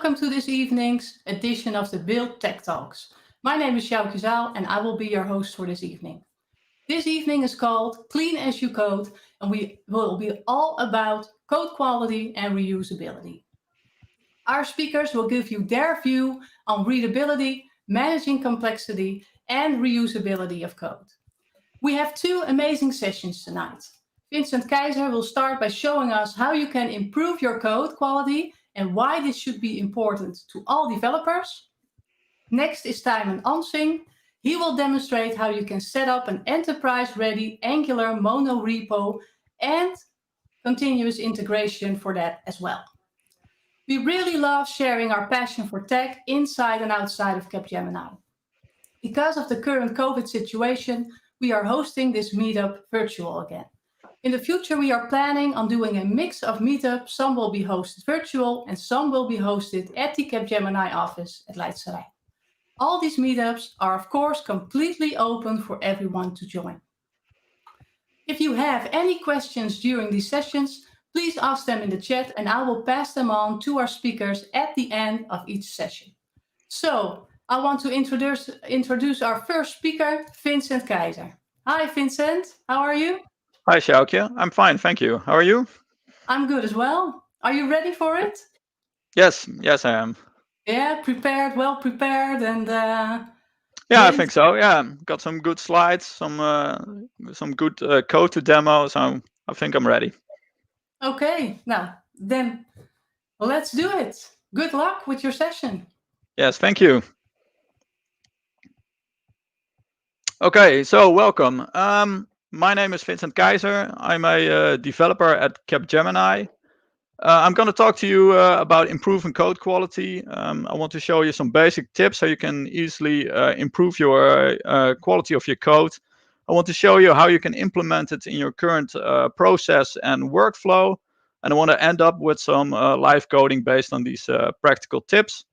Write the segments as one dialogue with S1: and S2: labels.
S1: welcome to this evening's edition of the Build Tech Talks. My name is Sjoukje Zaal and I will be your host for this evening. This evening is called Clean as You Code and we will be all about code quality and reusability. Our speakers will give you their view on readability, managing complexity, and reusability of code. We have two amazing sessions tonight. Vincent Keizer will start by showing us how you can improve your code quality and why this should be important to all developers. Next is Tijmen Amsing. He will demonstrate how you can set up an enterprise-ready Angular monorepo and continuous integration for that as well. We really love sharing our passion for tech inside and outside of Capgemini. Because of the current COVID situation, we are hosting this meetup virtual again. In the future, we are planning on doing a mix of meetups. Some will be hosted virtual and some will be hosted at the Capgemini office at Leidse. All these meetups are, of course, completely open for everyone to join. If you have any questions during these sessions, please ask them in the chat and I will pass them on to our speakers at the end of each session. So, I want to introduce our first speaker, Vincent Keizer. Hi, Vincent. How are you?
S2: Hi, Sjoukje. I'm fine, thank you. How are you?
S1: I'm good as well. Are you ready for it?
S2: Yes, I am.
S1: Yeah, prepared, well prepared, and
S2: yeah, I think so. Yeah, got some good slides, some good code to demo, so I think I'm ready.
S1: Okay, now then, let's do it. Good luck with your session.
S2: Yes, thank you. Okay, so welcome. My name is Vincent Keizer. I'm a developer at Capgemini. I'm going to talk to you about improving code quality. I want to show you some basic tips how you can easily improve your quality of your code. I want to show you how you can implement it in your current process and workflow. And I want to end up with some live coding based on these practical tips.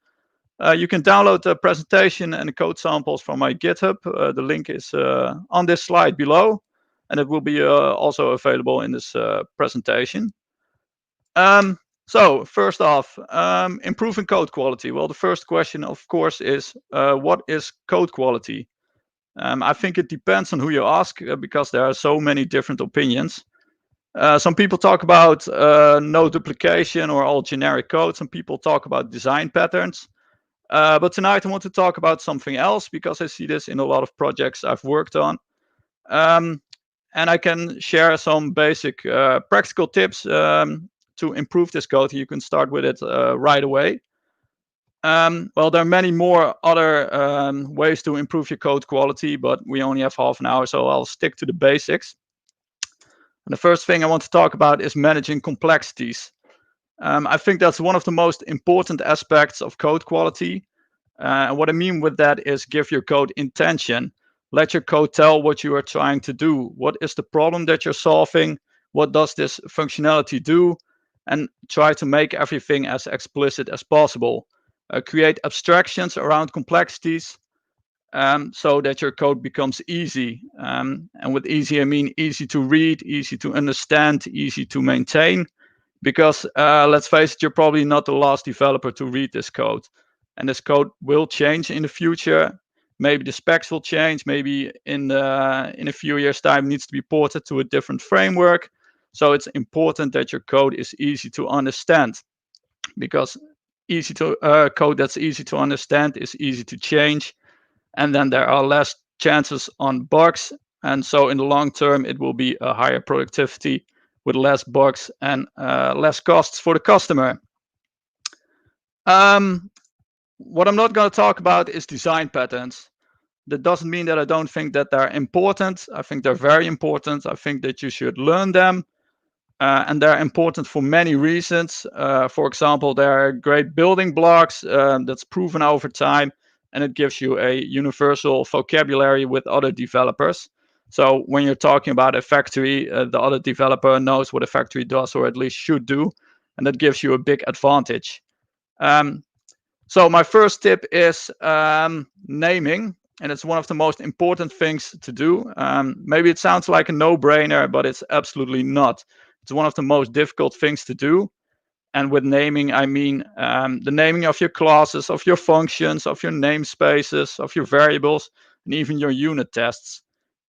S2: You can download the presentation and the code samples from my GitHub. The link is on this slide below, and it will be also available in this presentation. So first off, improving code quality. Well, the first question, of course, is what is code quality? I think it depends on who you ask because there are so many different opinions. Some people talk about no duplication or all generic code. Some people talk about design patterns. But tonight I want to talk about something else because I see this in a lot of projects I've worked on. And I can share some basic practical tips to improve this code. You can start with it right away. Well, there are many more other ways to improve your code quality, but we only have half an hour, so I'll stick to the basics. And the first thing I want to talk about is managing complexities. I think that's one of the most important aspects of code quality. And what I mean with that is give your code intention. Let your code tell what you are trying to do. What is the problem that you're solving? What does this functionality do? And try to make everything as explicit as possible. Create abstractions around complexities so that your code becomes easy. And with easy, I mean easy to read, easy to understand, easy to maintain. Because let's face it, you're probably not the last developer to read this code. And this code will change in the future. Maybe the specs will change. Maybe in a few years' time it needs to be ported to a different framework. So it's important that your code is easy to understand. Because code that's easy to understand is easy to change. And then there are less chances on bugs. And so in the long term, it will be a higher productivity with less bugs and less costs for the customer. What I'm not going to talk about is design patterns. That doesn't mean that I don't think that they're important. I think they're very important. I think that you should learn them. And they're important for many reasons. For example, they're great building blocks that's proven over time. And it gives you a universal vocabulary with other developers. So when you're talking about a factory, the other developer knows what a factory does or at least should do. And that gives you a big advantage. So my first tip is naming. And it's one of the most important things to do. Maybe it sounds like a no-brainer, but it's absolutely not. It's one of the most difficult things to do. And with naming, I mean the naming of your classes, of your functions, of your namespaces, of your variables, and even your unit tests.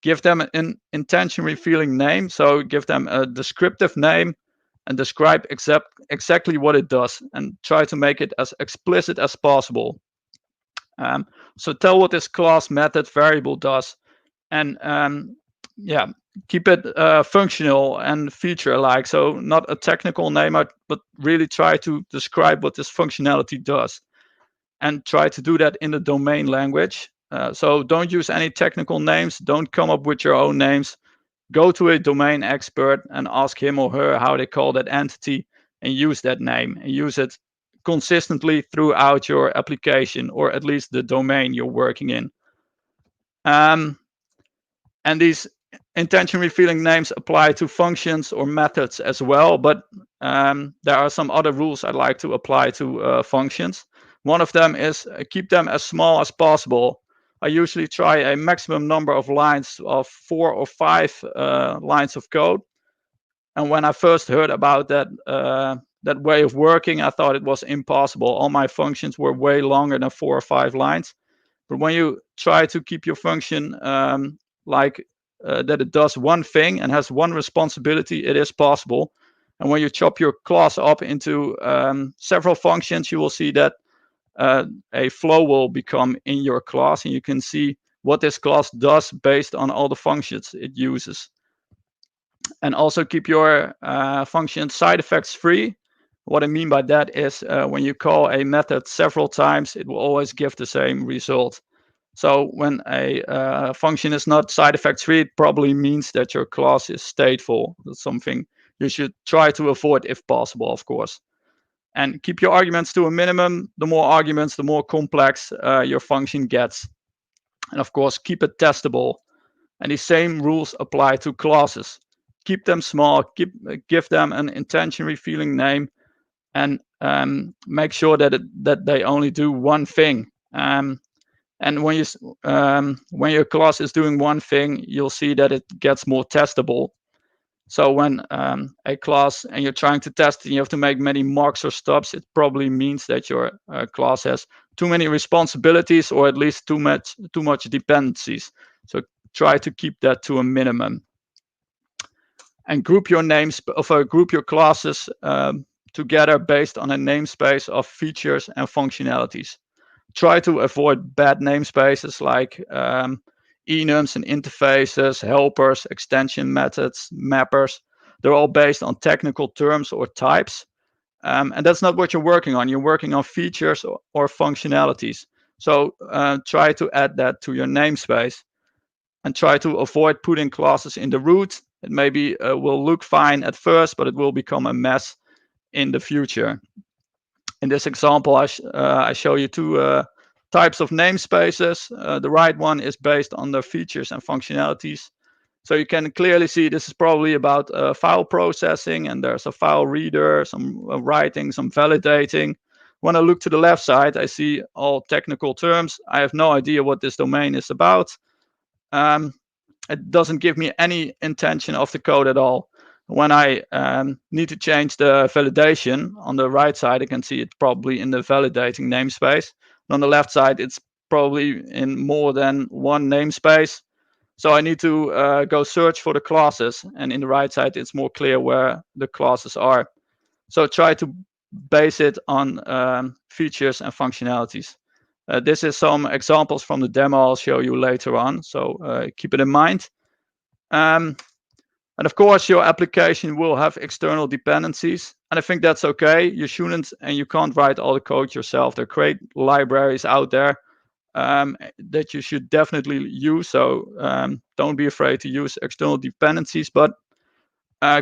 S2: Give them an intention revealing name. So give them a descriptive name and describe exactly what it does, and try to make it as explicit as possible. So tell what this class, method, variable does, and yeah, keep it functional and feature alike. So not a technical name, but really try to describe what this functionality does, and try to do that in the domain language. So don't use any technical names. Don't come up with your own names. Go to a domain expert and ask him or her how they call that entity, and use that name, and use it consistently throughout your application, or at least the domain you're working in. And these intention revealing names apply to functions or methods as well, but there are some other rules I'd like to apply to functions. One of them is keep them as small as possible. I usually try a maximum number of lines of 4 or 5 lines of code. And when I first heard about that way of working, I thought it was impossible. All my functions were way longer than 4 or 5 lines. But when you try to keep your function like that it does one thing and has one responsibility, it is possible. And when you chop your class up into several functions, you will see that a flow will become in your class, and you can see what this class does based on all the functions it uses. And also keep your function side effects free. What I mean by that is when you call a method several times, it will always give the same result. So when a function is not side effects free, it probably means that your class is stateful. That's something you should try to avoid if possible, of course. And keep your arguments to a minimum. The more arguments, the more complex your function gets. And of course, keep it testable. And the same rules apply to classes. Keep them small, give them an intention revealing name, and make sure that they only do one thing. And when your class is doing one thing, you'll see that it gets more testable. So when a class and you're trying to test it, you have to make many marks or stubs, it probably means that your class has too many responsibilities, or at least too much dependencies. So try to keep that to a minimum. And group your names, group your classes together based on a namespace of features and functionalities. Try to avoid bad namespaces like enums and interfaces, helpers, extension methods, mappers. They're all based on technical terms or types. And that's not what you're working on. You're working on features or functionalities. So try to add that to your namespace, and try to avoid putting classes in the root. It maybe will look fine at first, but it will become a mess in the future. In this example, I show you two types of namespaces. The right one is based on the features and functionalities. So you can clearly see this is probably about file processing, and there's a file reader, some writing, some validating. When I look to the left side, I see all technical terms. I have no idea what this domain is about. It doesn't give me any intention of the code at all. When I need to change the validation, on the right side, I can see it's probably in the validating namespace. And on the left side, it's probably in more than one namespace. So I need to go search for the classes. And in the right side, it's more clear where the classes are. So try to base it on features and functionalities. This is some examples from the demo I'll show you later on. So keep it in mind. And of course, your application will have external dependencies. And I think that's okay. You shouldn't, and you can't write all the code yourself. There are great libraries out there that you should definitely use. So don't be afraid to use external dependencies, but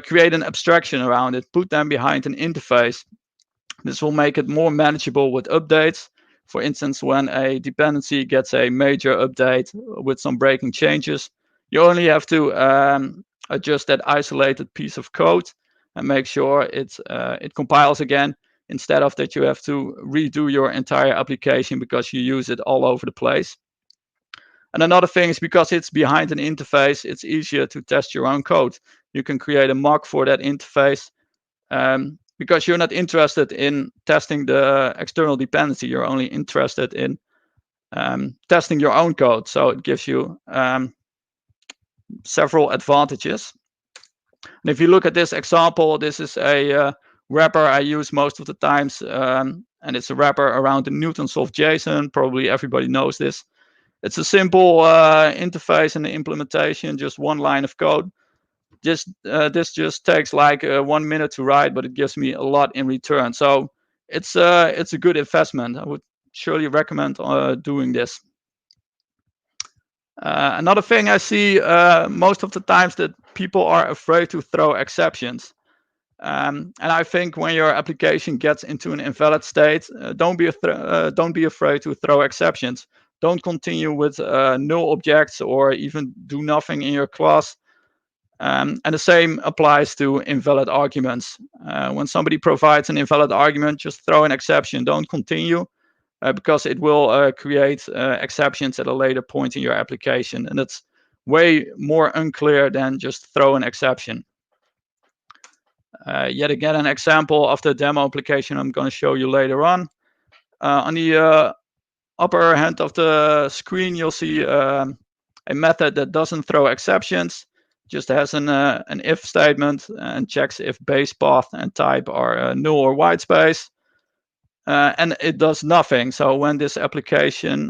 S2: create an abstraction around it. Put them behind an interface. This will make it more manageable with updates. For instance, when a dependency gets a major update with some breaking changes, you only have to adjust that isolated piece of code and make sure it compiles again, instead of that you have to redo your entire application because you use it all over the place. And another thing is, because it's behind an interface, it's easier to test your own code. You can create a mock for that interface, because you're not interested in testing the external dependency. You're only interested in testing your own code. So it gives you several advantages. And if you look at this example, this is a wrapper I use most of the times, and it's a wrapper around the Newtons of JSON. Probably everybody knows this. It's a simple interface and the implementation, just one line of code. This just takes like 1 minute to write, but it gives me a lot in return. So it's a good investment. I would surely recommend doing this. Another thing I see most of the times that people are afraid to throw exceptions. And I think when your application gets into an invalid state, don't be afraid to throw exceptions. Don't continue with null objects or even do nothing in your class. And the same applies to invalid arguments. When somebody provides an invalid argument, just throw an exception. Don't continue because it will create exceptions at a later point in your application. And it's way more unclear than just throw an exception. Yet again, an example of the demo application I'm going to show you later on. On the upper hand of the screen, you'll see a method that doesn't throw exceptions, just has an if statement and checks if base path and type are null or white space. And it does nothing. So when this application,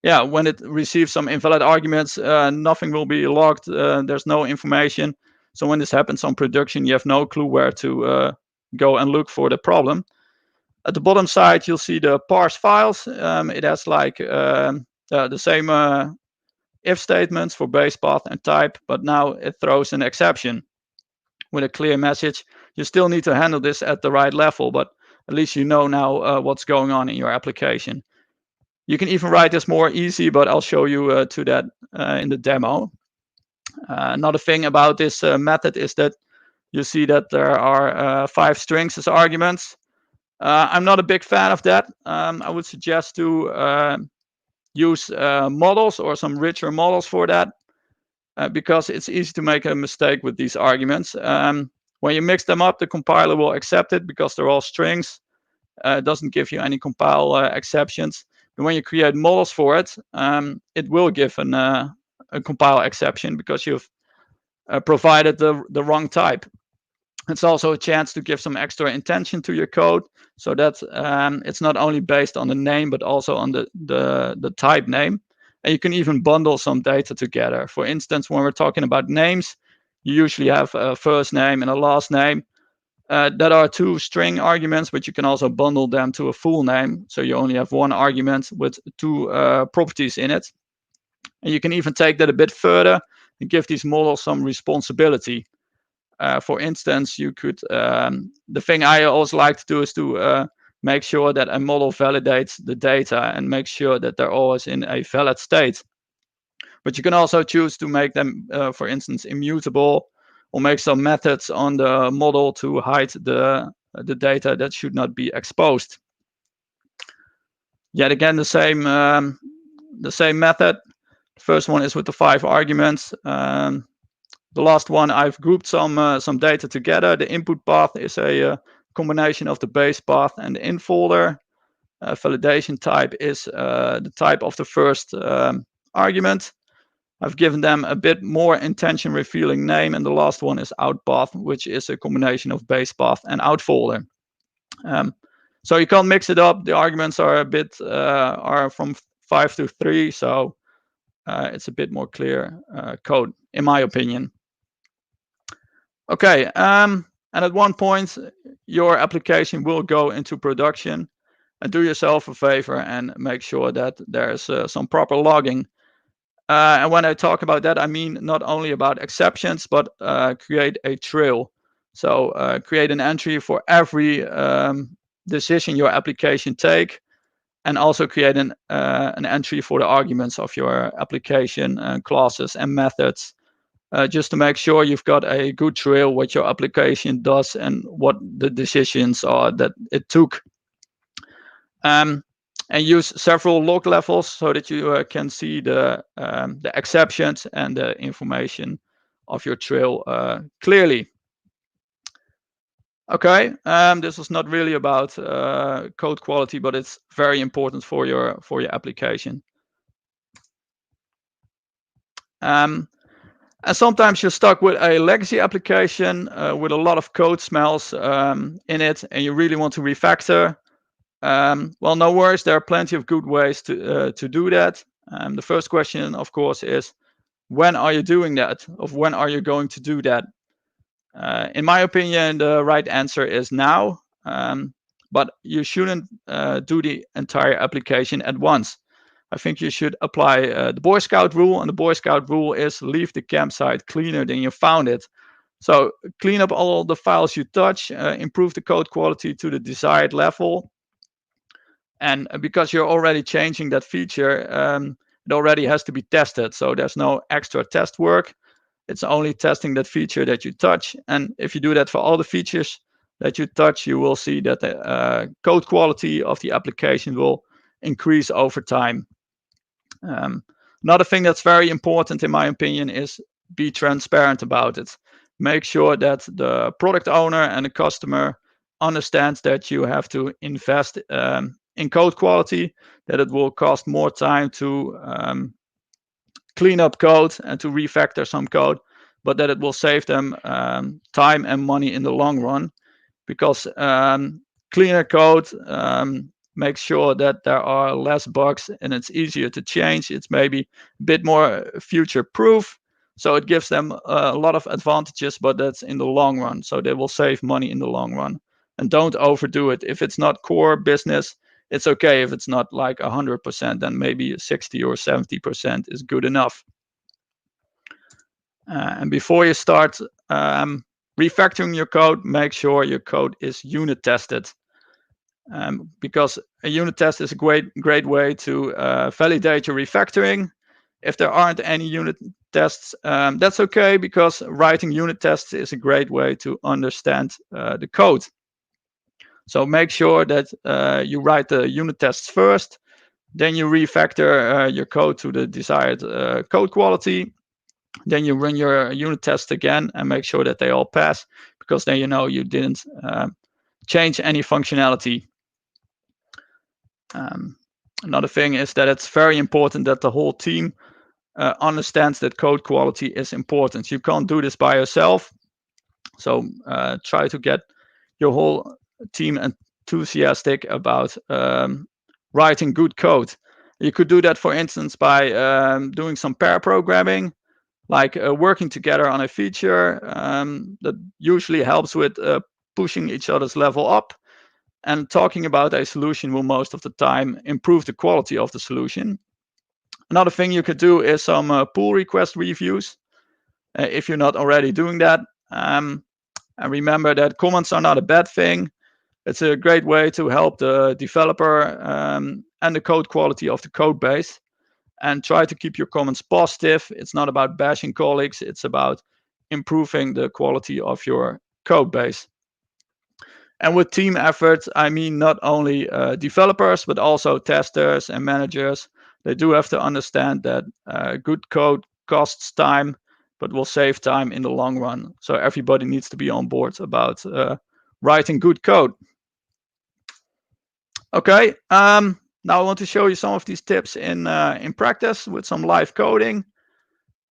S2: when it receives some invalid arguments, nothing will be logged. There's no information. So when this happens on production, you have no clue where to go and look for the problem. At the bottom side, you'll see the parse files. It has like the same if statements for base path and type, but now it throws an exception with a clear message. You still need to handle this at the right level, but at least you know now what's going on in your application. You can even write this more easy, but I'll show you to that in the demo. Another thing about this method is that you see that there are 5 strings as arguments. I'm not a big fan of that. I would suggest to use models or some richer models for that, because it's easy to make a mistake with these arguments. When you mix them up, the compiler will accept it because they're all strings. It doesn't give you any compile exceptions. And when you create models for it, it will give a compile exception because you've provided the wrong type. It's also a chance to give some extra intention to your code, so that it's not only based on the name but also on the type name. And you can even bundle some data together. For instance, when we're talking about names, you usually have a first name and a last name. That are 2 string arguments, but you can also bundle them to a full name. So you only have 1 argument with 2 properties in it. And you can even take that a bit further and give these models some responsibility. For instance, you could, the thing I also like to do is to make sure that a model validates the data and make sure that they're always in a valid state. But you can also choose to make them, for instance, immutable, or make some methods on the model to hide the data that should not be exposed. Yet again, the same method. The first one is with the 5 arguments. The last one, I've grouped some data together. The input path is a combination of the base path and the in folder. Validation type is the type of the first argument. I've given them a bit more intention revealing name, and the last one is out path, which is a combination of base path and out folder. So you can't mix it up. The arguments are a bit are from 5 to 3, so it's a bit more clear code, in my opinion. Okay, and at one point, your application will go into production. And do yourself a favor and make sure that there's some proper logging. And when I talk about that, I mean not only about exceptions, but create a trail. So create an entry for every decision your application take, and also create an entry for the arguments of your application, classes and methods, just to make sure you've got a good trail what your application does and what the decisions are that it took. And use several log levels so that you can see the exceptions and the information of your trail clearly. Okay, this was not really about code quality, but it's very important for your application. And sometimes you're stuck with a legacy application with a lot of code smells in it, and you really want to refactor. Well, no worries. There are plenty of good ways to do that. The first question, of course, is when are you doing that? Of when are you going to do that? In my opinion, the right answer is now. But you shouldn't do the entire application at once. I think you should apply the Boy Scout rule, and the Boy Scout rule is leave the campsite cleaner than you found it. So clean up all the files you touch, improve the code quality to the desired level. And because you're already changing that feature, it already has to be tested. So there's no extra test work. It's only testing that feature that you touch. And if you do that for all the features that you touch, you will see that the code quality of the application will increase over time. Another thing that's very important, in my opinion, is be transparent about it. Make sure that the product owner and the customer understands that you have to invest in code quality, that it will cost more time to clean up code and to refactor some code, but that it will save them time and money in the long run, because cleaner code makes sure that there are less bugs and it's easier to change. It's maybe a bit more future proof. So it gives them a lot of advantages, but that's in the long run. So they will save money in the long run. And don't overdo it. If it's not core business, it's okay. If it's not like 100%, then maybe 60 or 70% is good enough. And before you start refactoring your code, make sure your code is unit tested. Because a unit test is a great way to validate your refactoring. If there aren't any unit tests, that's okay, because writing unit tests is a great way to understand the code. So make sure that you write the unit tests first, then you refactor your code to the desired code quality. Then you run your unit tests again and make sure that they all pass, because then you know you didn't change any functionality. Another thing is that it's very important that the whole team understands that code quality is important. You can't do this by yourself. So try to get your whole team enthusiastic about writing good code. You could do that, for instance, by doing some pair programming, like working together on a feature that usually helps with pushing each other's level up. And talking about a solution will most of the time improve the quality of the solution. Another thing you could do is some pull request reviews, if you're not already doing that. And remember that comments are not a bad thing. It's a great way to help the developer and the code quality of the code base. And try to keep your comments positive. It's not about bashing colleagues. It's about improving the quality of your code base. And with team effort, I mean not only developers, but also testers and managers. They do have to understand that good code costs time, but will save time in the long run. So everybody needs to be on board about writing good code. Okay, now I want to show you some of these tips in practice with some live coding.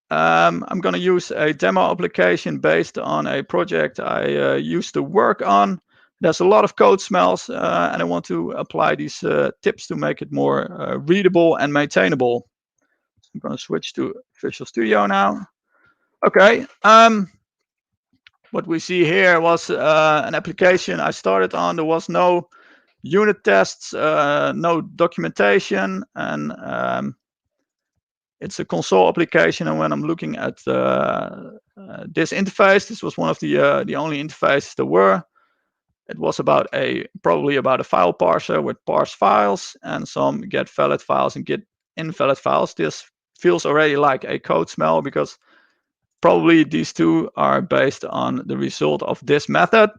S2: I'm going to use a demo application based on a project I used to work on. There's a lot of code smells, and I want to apply these tips to make it more readable and maintainable. So I'm going to switch to Visual Studio now. Okay. What we see here was an application I started on. There was no unit tests, no documentation, and it's a console application. And when I'm looking at this interface, this was one of the only interfaces there were. It was probably about a file parser with parse files and some get valid files and get invalid files. This feels already like a code smell, because probably these two are based on the result of this method.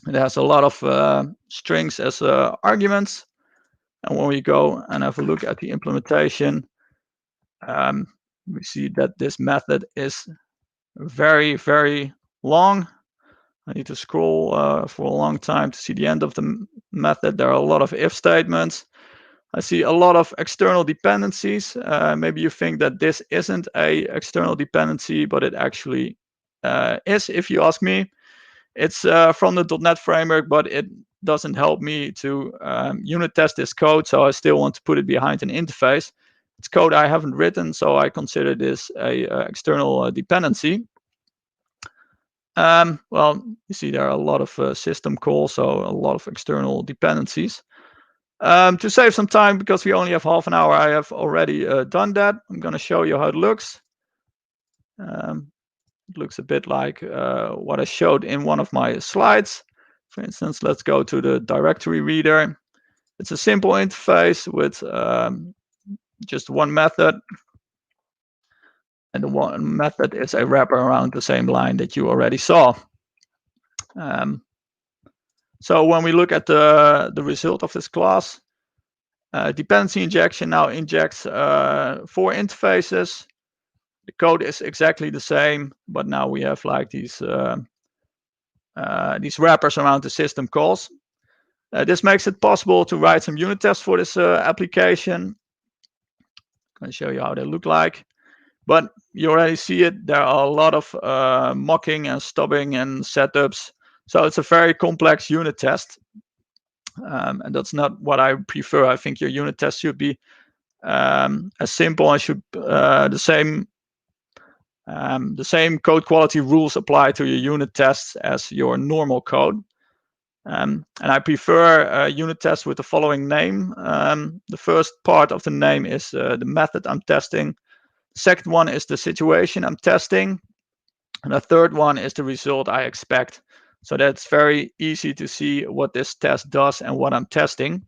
S2: It has a lot of strings as arguments. And when we go and have a look at the implementation, we see that this method is very, very long. I need to scroll for a long time to see the end of the method. There are a lot of if statements. I see a lot of external dependencies. Maybe you think that this isn't a external dependency, but it actually is, if you ask me. It's from the .NET framework, but it doesn't help me to unit test this code, so I still want to put it behind an interface. It's code I haven't written, so I consider this a external dependency. Well, you see there are a lot of system calls, so a lot of external dependencies. To save some time, because we only have half an hour, I have already done that. I'm going to show you how it looks. It looks a bit like what I showed in one of my slides. For instance, let's go to the directory reader. It's a simple interface with just one method. And the one method is a wrapper around the same line that you already saw. So when we look at the result of this class, dependency injection now injects 4 interfaces. The code is exactly the same, but now we have like these wrappers around the system calls. This makes it possible to write some unit tests for this application. I'm going to show you how they look like. But you already see it. There are a lot of mocking and stubbing and setups. So it's a very complex unit test. And that's not what I prefer. I think your unit test should be as simple and should the same code quality rules apply to your unit tests as your normal code. And I prefer unit tests with the following name. The first part of the name is the method I'm testing. The second one is the situation I'm testing. And the third one is the result I expect. So that's very easy to see what this test does and what I'm testing.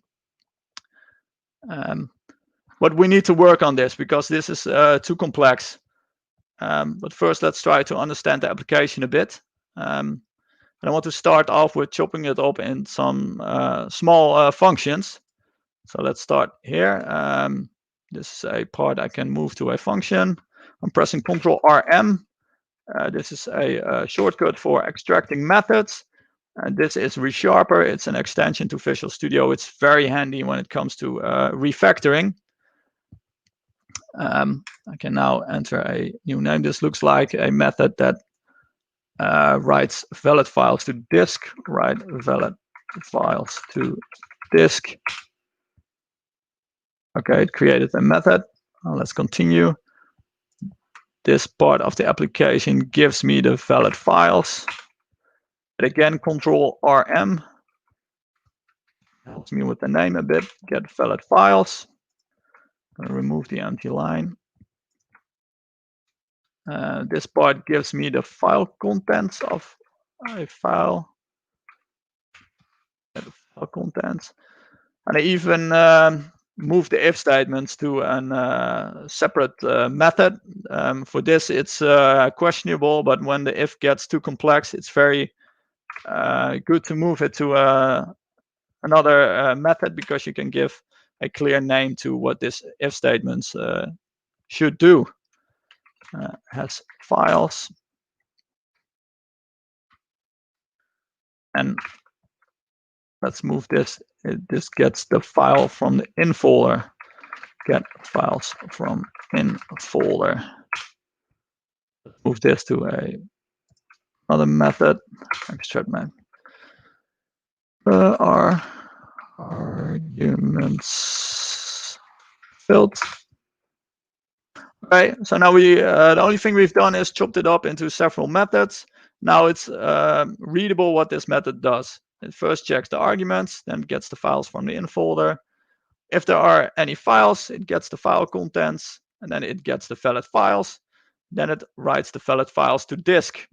S2: But we need to work on this because this is too complex. But first, let's try to understand the application a bit. And I want to start off with chopping it up in some small functions. So let's start here. This is a part I can move to a function. I'm pressing Ctrl RM. This is a shortcut for extracting methods. This is ReSharper. It's an extension to Visual Studio. It's very handy when it comes to refactoring. I can now enter a new name. This looks like a method that writes valid files to disk. Write valid files to disk. Okay, it created a method. Let's continue. This part of the application gives me the valid files. But again, Ctrl RM helps me with the name a bit. Get valid files. I'm going to remove the empty line. This part gives me the file contents of a file. The file contents. And I even move the if statements to a separate method. For this, it's questionable, but when the if gets too complex, it's very good to move it to another method because you can give a clear name to what this if statements should do. Has files. And let's move this. This gets the file from the in folder. Get files from in folder. Move this to another method. Extract my arguments filled. Okay, so now we the only thing we've done is chopped it up into several methods. Now it's readable what this method does. It first checks the arguments, then gets the files from the in folder. If there are any files, it gets the file contents, and then it gets the valid files. Then it writes the valid files to disk.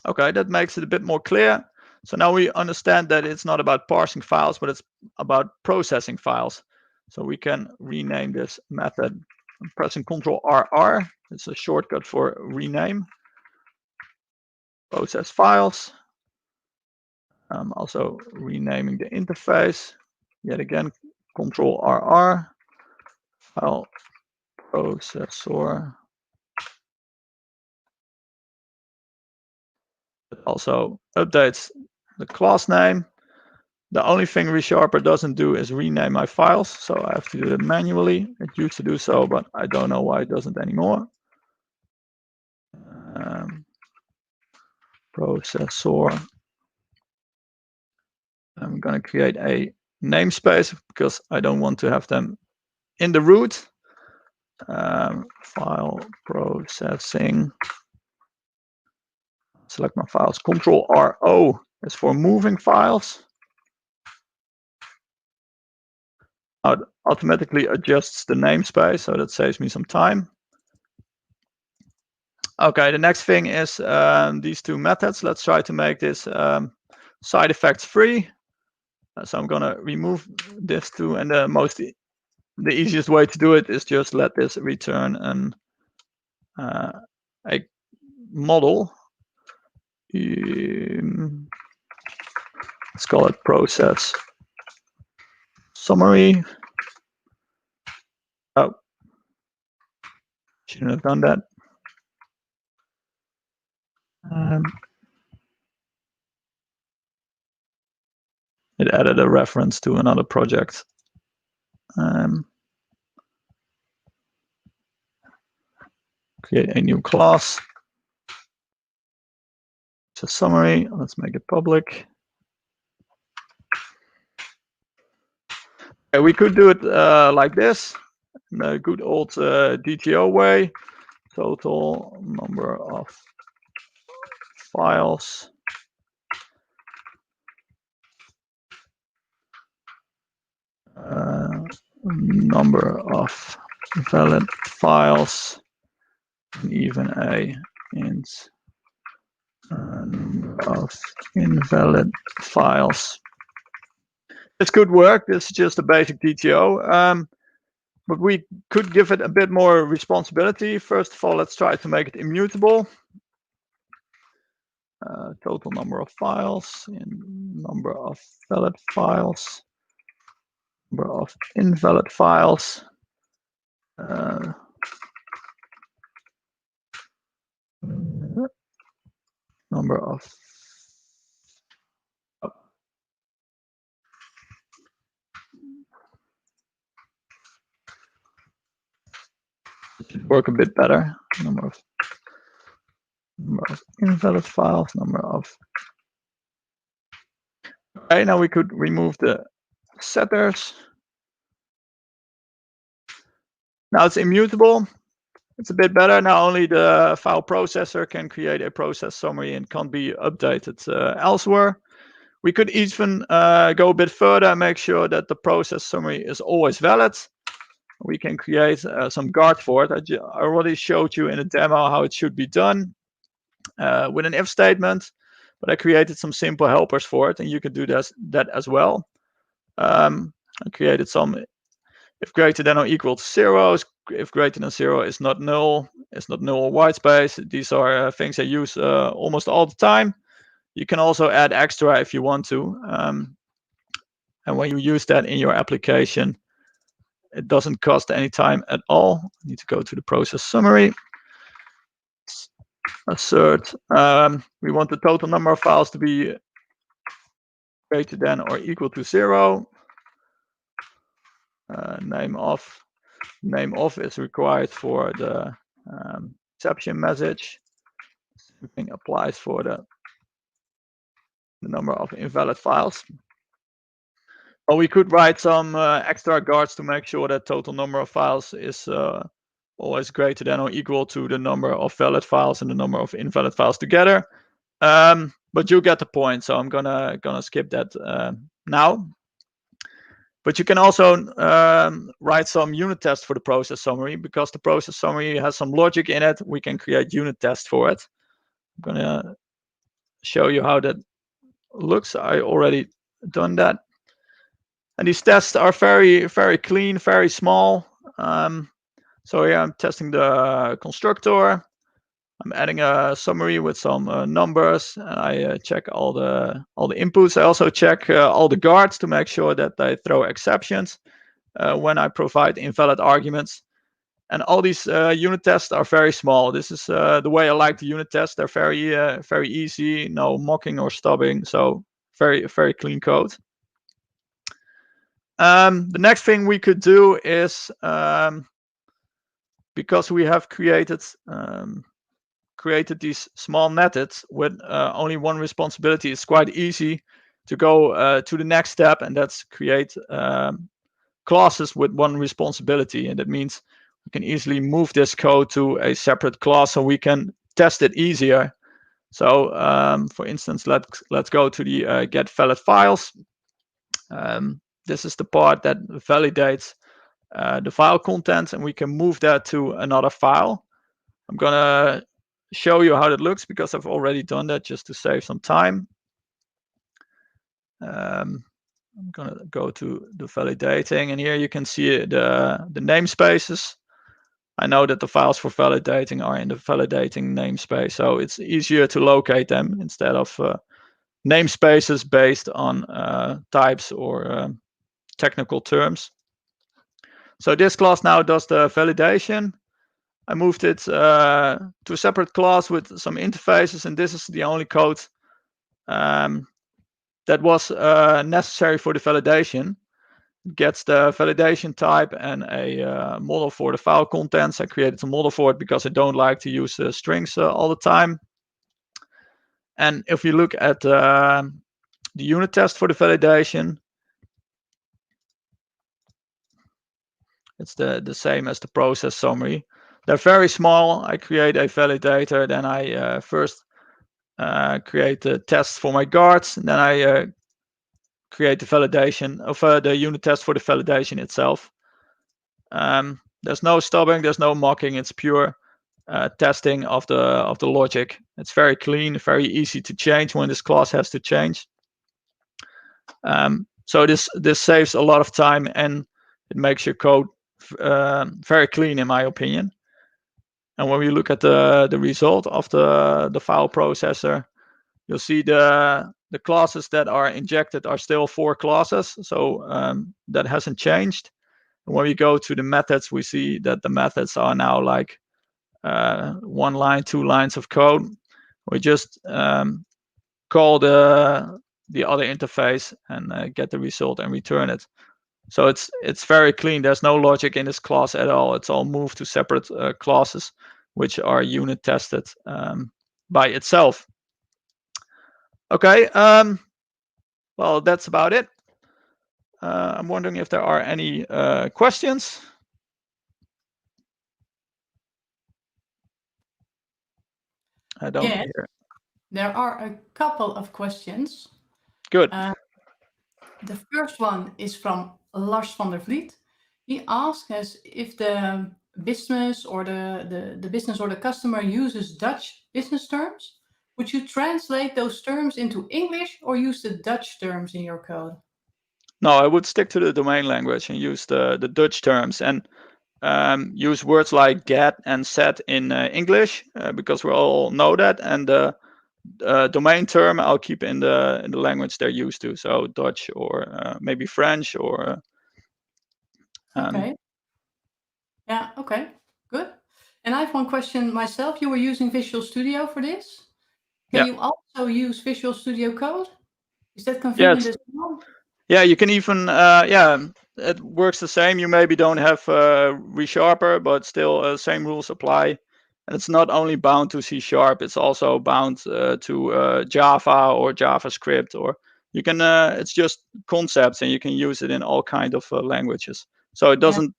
S2: Okay, that makes it a bit more clear. So now we understand that it's not about parsing files, but it's about processing files. So we can rename this method. I'm pressing Ctrl RR. It's a shortcut for rename. Process files. I'm also renaming the interface. Yet again, Ctrl RR. File processor. also updates the class name. The only thing resharper doesn't do is rename my files, so I have to do it manually. It used to do so, but I don't know why it doesn't anymore. Processor. I'm going to create a namespace because I don't want to have them in the root. File processing. Select my files. Control RO is for moving files. It automatically adjusts the namespace, so that saves me some time. Okay, the next thing is these two methods. Let's try to make this side effects free. So I'm gonna remove this two, and the easiest way to do it is just let this return a model. Let's call it process summary. Oh, shouldn't have done that. It added a reference to another project. Create a new class. It's a summary. Let's make it public. Okay, we could do it like this, in a good old DTO way. Total number of files. Number of valid files, and even a int of invalid files. This could work. This is just a basic DTO, but we could give it a bit more responsibility. First of all, let's try to make it immutable. Total number of files, number of valid files, number of invalid files. Number of work a bit better. Number of invalid files, number of. Okay, now we could remove the setters. Now it's immutable. It's a bit better. Now only the file processor can create a process summary and can't be updated elsewhere. We could even go a bit further and make sure that the process summary is always valid. We can create some guard for it. I already showed you in a demo how it should be done with an if statement, but I created some simple helpers for it, and you can do that as well. I created some if greater than or equal to 0, if greater than 0 is not null, or white space. These are things I use almost all the time. You can also add extra if you want to. And when you use that in your application, it doesn't cost any time at all. I need to go to the process summary. Assert. We want the total number of files to be greater than or equal to 0. Name of is required for the exception message. Everything applies for the number of invalid files. Or we could write some extra guards to make sure that total number of files is always greater than or equal to the number of valid files and the number of invalid files together. But you get the point, so I'm gonna skip that now. But you can also write some unit tests for the process summary, because the process summary has some logic in it. We can create unit tests for it. I'm gonna show you how that looks. I already done that. And these tests are very, very clean, very small. So here I'm testing the constructor. I'm adding a summary with some numbers, and I check all the inputs. I also check all the guards to make sure that they throw exceptions when I provide invalid arguments. And all these unit tests are very small. This is the way I like the unit tests. They're very easy, no mocking or stubbing, so very clean code. The next thing we could do is, because we have created these small methods with only one responsibility, it's quite easy to go to the next step, and that's create classes with one responsibility. And that means we can easily move this code to a separate class so we can test it easier. So for instance, let's go to the get valid files. This is the part that validates the file contents, and we can move that to another file. I'm gonna show you how that looks because I've already done that just to save some time. I'm gonna go to the validating, and here you can see the namespaces. I know that the files for validating are in the validating namespace, so it's easier to locate them instead of namespaces based on types or technical terms. So this class now does the validation. I moved it to a separate class with some interfaces, and this is the only code that was necessary for the validation. It gets the validation type and a model for the file contents. I created a model for it because I don't like to use strings all the time. And if we look at the unit test for the validation, it's the same as the process summary. They're very small. I create a validator, then I first create the tests for my guards, and then I create the validation of the unit test for the validation itself. There's no stubbing, there's no mocking. It's pure testing of the logic. It's very clean, very easy to change when this class has to change. So this saves a lot of time, and it makes your code very clean, in my opinion. And when we look at the result of the file processor, you'll see the classes that are injected are still 4 classes, so that hasn't changed. And when we go to the methods, we see that the methods are now like 1 line, 2 lines of code. We just call the other interface and get the result and return it. So it's very clean. There's no logic in this class at all. It's all moved to separate classes, which are unit tested by itself. Okay, well, that's about it. I'm wondering if there are any questions. I don't hear.
S1: There are a couple of questions.
S2: Good.
S1: The first one is from Lars van der Vliet. He asks us if the business or the business or the customer uses Dutch business terms. Would you translate those terms into English or use the Dutch terms in your code?
S2: No, I would stick to the domain language and use the Dutch terms, and use words like get and set in English because we all know that, and the domain term I'll keep in the language they're used to, so Dutch or maybe French or.
S1: Okay. Yeah. Okay. Good. And I have one question myself. You were using Visual Studio for this. Can you also use Visual Studio Code? Is that convenient as well?
S2: Yeah, you can even it works the same. You maybe don't have ReSharper, but still same rules apply. And it's not only bound to C#, it's also bound to Java or JavaScript, or you can it's just concepts, and you can use it in all kind of languages. So it doesn't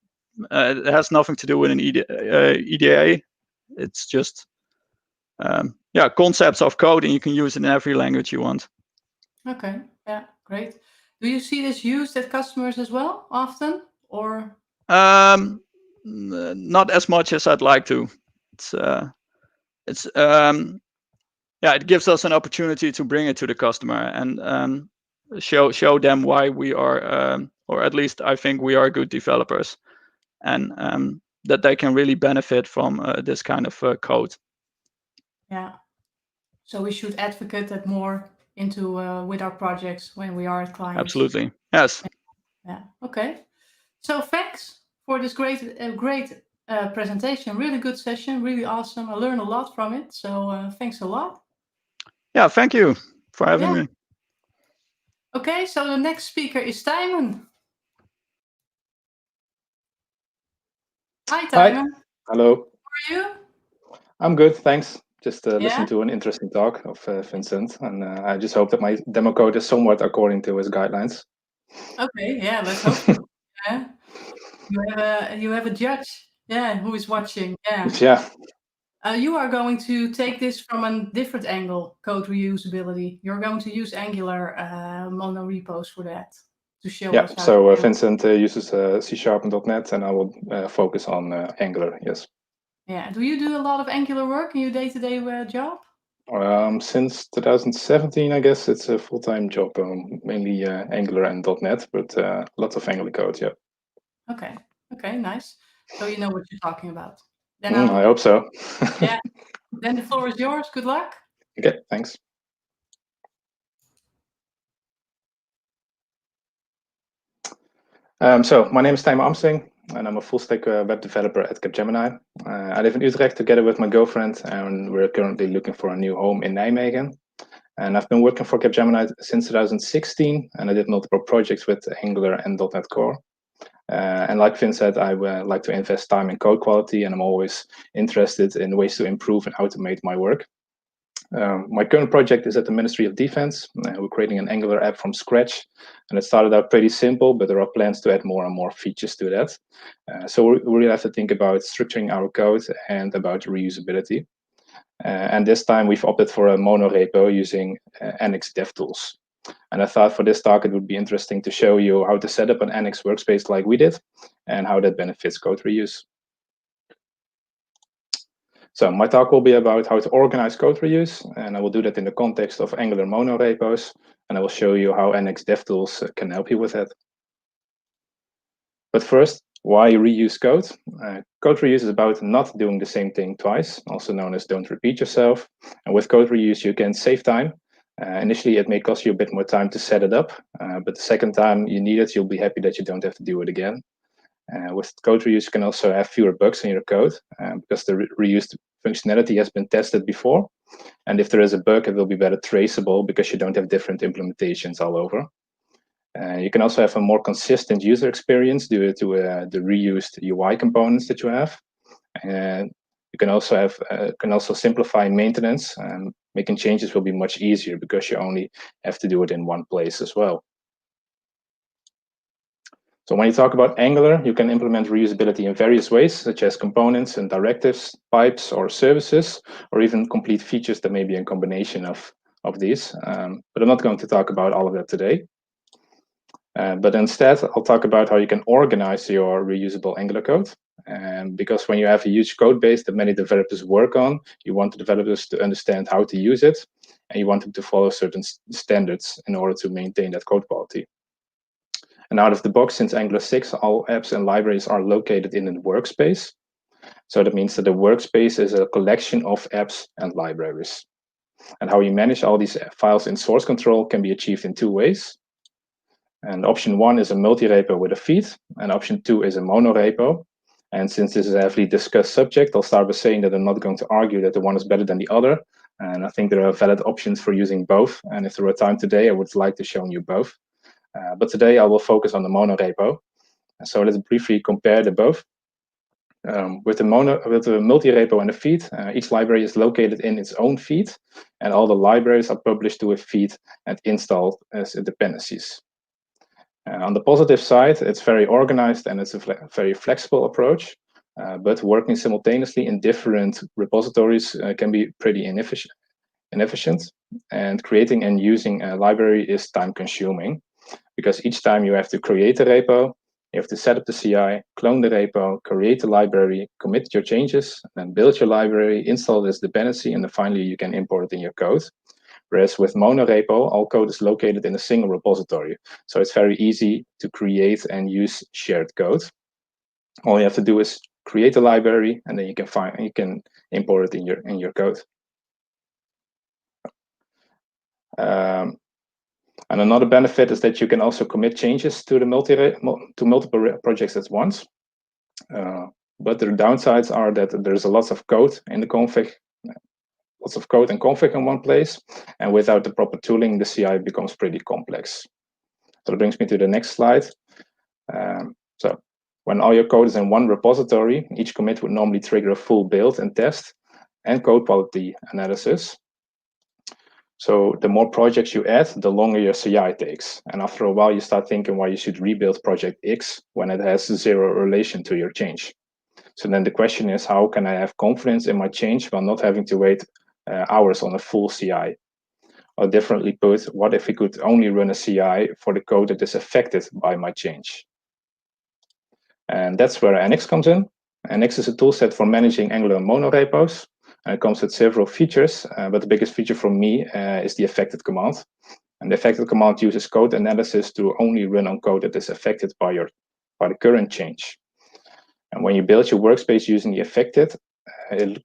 S2: it has nothing to do with an EDA. It's just concepts of code, and you can use it in every language you want.
S1: Okay. Yeah, great. Do you see this used at customers as well often, or?
S2: Not as much as I'd like to. It gives us an opportunity to bring it to the customer and show them why we are, or at least I think we are good developers, and that they can really benefit from this kind of code.
S1: Yeah. So we should advocate that more into with our projects when we are at clients.
S2: Absolutely. Yes.
S1: Yeah. Okay. So thanks for this great presentation. Really good session, really awesome. I learned a lot from it, so thanks a lot.
S2: Yeah, thank you for having me.
S1: Okay, so the next speaker is Tijmen. Hi, Tijmen.
S3: Hello.
S1: How are you?
S3: I'm good, thanks. Just
S1: Yeah?
S3: listened to an interesting talk of Vincent, and I just hope that my demo code is somewhat according to his guidelines.
S1: Okay, yeah, let's hope so. Yeah. You have a judge, yeah, who is watching. Yeah.
S3: Yeah.
S1: You are going to take this from a different angle, code reusability. You're going to use Angular monorepos for that to show
S3: Yeah.
S1: us how
S3: So
S1: to do.
S3: Vincent uses C# and .NET, and I will focus on Angular. Yes.
S1: Yeah. Do you do a lot of Angular work in your day-to-day job?
S3: Since 2017, I guess it's a full-time job, mainly Angular and .NET, but lots of Angular code. Yeah.
S1: Okay. Okay. Nice. So you know what you're talking about. Then
S3: I hope so.
S1: Yeah. Then the floor is yours. Good luck.
S3: Okay. Thanks. So my name is Tijmen Amsing, and I'm a full-stack web developer at Capgemini. I live in Utrecht together with my girlfriend, and we're currently looking for a new home in Nijmegen. And I've been working for Capgemini since 2016, and I did multiple projects with Angular and .NET Core. And like Vin said, I like to invest time in code quality, and I'm always interested in ways to improve and automate my work. My current project is at the Ministry of Defense. We're creating an Angular app from scratch, and it started out pretty simple, but there are plans to add more and more features to that. So we really have to think about structuring our code and about reusability. And this time we've opted for a monorepo using Annex DevTools. And I thought for this talk it would be interesting to show you how to set up an Annex workspace like we did, and how that benefits code reuse. So my talk will be about how to organize code reuse, and I will do that in the context of Angular monorepos, and I will show you how Annex DevTools can help you with that. But first, why reuse code? Code reuse is about not doing the same thing twice, also known as don't repeat yourself. And with code reuse, you can save time. Initially, it may cost you a bit more time to set it up, but the second time you need it, you'll be happy that you don't have to do it again. With code reuse, you can also have fewer bugs in your code because the reused functionality has been tested before. And if there is a bug, it will be better traceable because you don't have different implementations all over. You can also have a more consistent user experience due to the reused UI components that you have. And you can also simplify maintenance. Making changes will be much easier because you only have to do it in one place as well. So when you talk about Angular, you can implement reusability in various ways, such as components and directives, pipes or services, or even complete features that may be a combination of these. But I'm not going to talk about all of that today. But instead, I'll talk about how you can organize your reusable Angular code. Because when you have a huge code base that many developers work on, you want the developers to understand how to use it, and you want them to follow certain standards in order to maintain that code quality. And out of the box, since Angular 6, all apps and libraries are located in a workspace. So that means that the workspace is a collection of apps and libraries. And how you manage all these files in source control can be achieved in two ways. And option 1 is a multi-repo with a feed, and option 2 is a monorepo. And since this is a heavily discussed subject, I'll start by saying that I'm not going to argue that the one is better than the other. And I think there are valid options for using both. And if there were time today, I would like to show you both. But today I will focus on the monorepo. So let's briefly compare the both. With the multi-repo and the feed, each library is located in its own feed, and all the libraries are published to a feed and installed as dependencies. On the positive side, it's very organized and it's a very flexible approach, but working simultaneously in different repositories can be pretty inefficient. And creating and using a library is time consuming, because each time you have to create a repo, you have to set up the CI, clone the repo, create the library, commit your changes, then build your library, install this dependency, and then finally you can import it in your code. Whereas with monorepo, all code is located in a single repository. So it's very easy to create and use shared code. All you have to do is create a library, and then you can import it in your code. And another benefit is that you can also commit changes to the multiple projects at once. but the downsides are that there's a lot of code in the config, lots of code and config in one place, and without the proper tooling, the CI becomes pretty complex. So that brings me to the next slide. So when all your code is in one repository, each commit would normally trigger a full build and test and code quality analysis. So the more projects you add, the longer your CI takes. And after a while, you start thinking why you should rebuild project X when it has zero relation to your change. So then the question is, how can I have confidence in my change while not having to wait hours on a full CI? Or differently put, what if we could only run a CI for the code that is affected by my change? And that's where NX comes in. NX is a toolset for managing Angular monorepos. It comes with several features, but the biggest feature for me is the affected command. And the affected command uses code analysis to only run on code that is affected by the current change. And when you build your workspace using the affected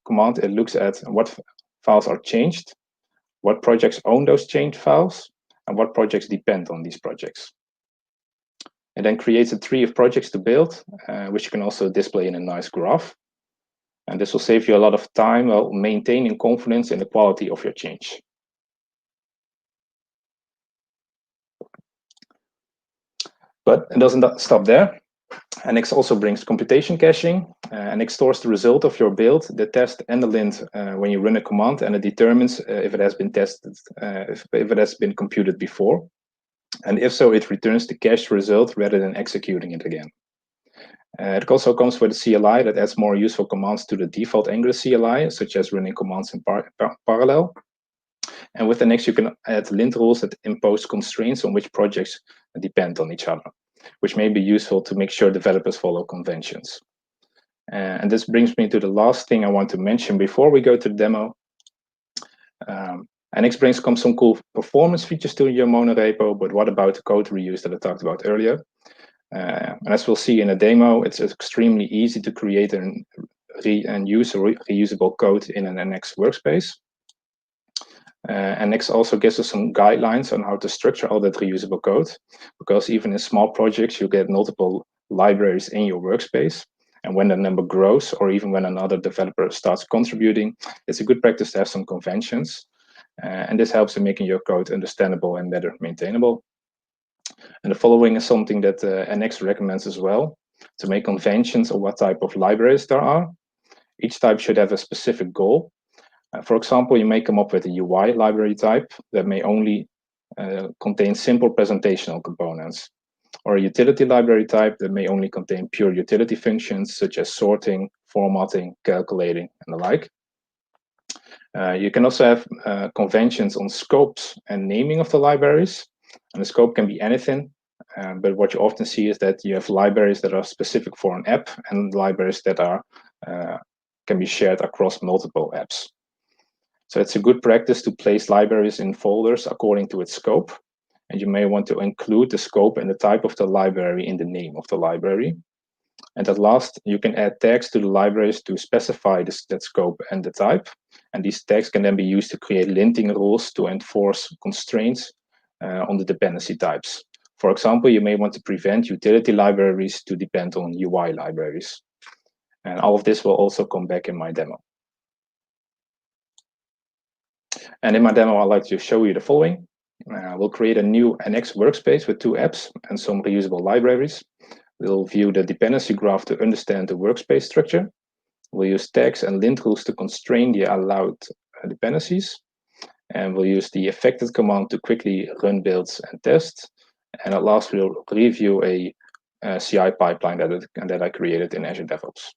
S3: command, it looks at what files are changed, what projects own those changed files, and what projects depend on these projects. It then creates a tree of projects to build, which you can also display in a nice graph. And this will save you a lot of time while maintaining confidence in the quality of your change. But it doesn't stop there. NX also brings computation caching. NX stores the result of your build, the test, and the lint when you run a command, and it determines if it has been tested, if it has been computed before. And if so, it returns the cached result rather than executing it again. It also comes with a CLI that adds more useful commands to the default Angular CLI, such as running commands in parallel. And with NX, you can add lint rules that impose constraints on which projects depend on each other, which may be useful to make sure developers follow conventions. And this brings me to the last thing I want to mention before we go to the demo. NX brings some cool performance features to your monorepo, but what about the code reuse that I talked about earlier? And as we'll see in a demo, it's extremely easy to create and use reusable code in an NX workspace. NX also gives us some guidelines on how to structure all that reusable code, because even in small projects, you get multiple libraries in your workspace. And when the number grows, or even when another developer starts contributing, it's a good practice to have some conventions. And this helps in making your code understandable and better maintainable. And the following is something that NX recommends as well, to make conventions on what type of libraries there are. Each type should have a specific goal. For example, you may come up with a UI library type that may only contain simple presentational components, or a utility library type that may only contain pure utility functions such as sorting, formatting, calculating, and the like. You can also have conventions on scopes and naming of the libraries. And the scope can be anything, but what you often see is that you have libraries that are specific for an app and libraries that are can be shared across multiple apps. So it's a good practice to place libraries in folders according to its scope. And you may want to include the scope and the type of the library in the name of the library. And at last, you can add tags to the libraries to specify that scope and the type. And these tags can then be used to create linting rules to enforce constraints on the dependency types. For example, you may want to prevent utility libraries to depend on UI libraries. And all of this will also come back in my demo. And in my demo, I'd like to show you the following. We'll create a new NX workspace with 2 apps and some reusable libraries. We'll view the dependency graph to understand the workspace structure. We'll use tags and lint rules to constrain the allowed dependencies. And we'll use the affected command to quickly run builds and tests. And at last, we'll review a CI pipeline that I created in Azure DevOps.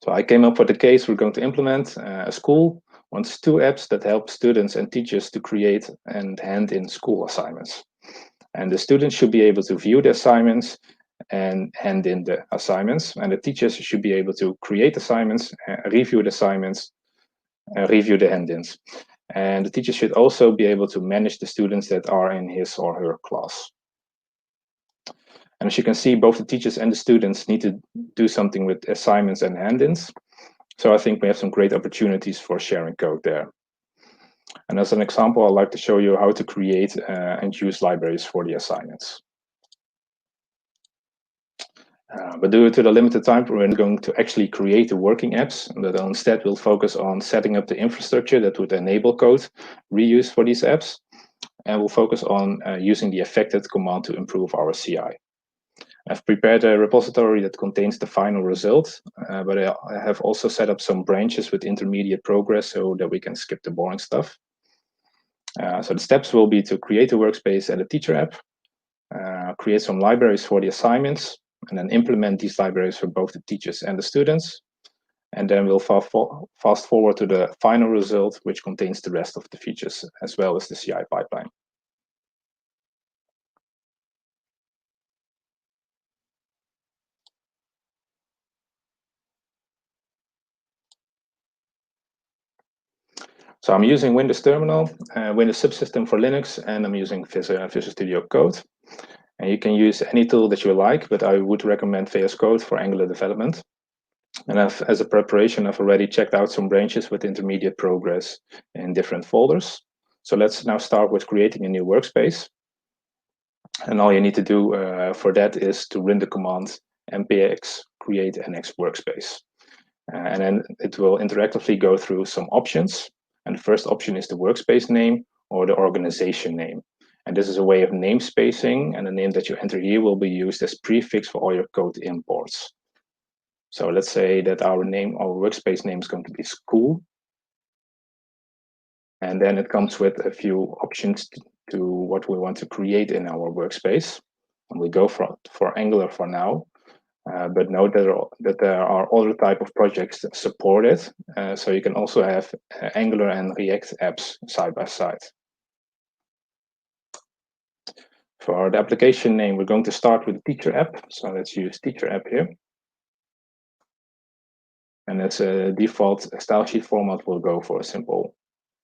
S3: So I came up with the case we're going to implement. A school wants 2 apps that help students and teachers to create and hand in school assignments. And the students should be able to view the assignments and hand in the assignments. And the teachers should be able to create assignments, review the assignments, review the hand-ins. And the teacher should also be able to manage the students that are in his or her class. And as you can see, both the teachers and the students need to do something with assignments and hand-ins. So I think we have some great opportunities for sharing code there. And as an example, I'd like to show you how to create and use libraries for the assignments. But due to the limited time, we're going to actually create the working apps, but instead we'll focus on setting up the infrastructure that would enable code reuse for these apps, and we'll focus on using the affected command to improve our CI. I've prepared a repository that contains the final result, but I have also set up some branches with intermediate progress so that we can skip the boring stuff. So the steps will be to create a workspace and a teacher app, create some libraries for the assignments, and then implement these libraries for both the teachers and the students. And then we'll fast forward to the final result, which contains the rest of the features, as well as the CI pipeline. So I'm using Windows Terminal, Windows Subsystem for Linux, and I'm using Visual Studio Code. And you can use any tool that you like, but I would recommend VS Code for Angular development. And as a preparation, I've already checked out some branches with intermediate progress in different folders. So let's now start with creating a new workspace. And all you need to do for that is to run the command npx create nx workspace. And then it will interactively go through some options. And the first option is the workspace name or the organization name. And this is a way of namespacing, and the name that you enter here will be used as prefix for all your code imports. So let's say that our workspace name is going to be school. And then it comes with a few options to what we want to create in our workspace. And we go for Angular for now. But note that there are other type of projects that support it. So you can also have Angular and React apps side by side. For the application name, we're going to start with the teacher app. So let's use teacher app here. And as a default style sheet format, we'll go for a simple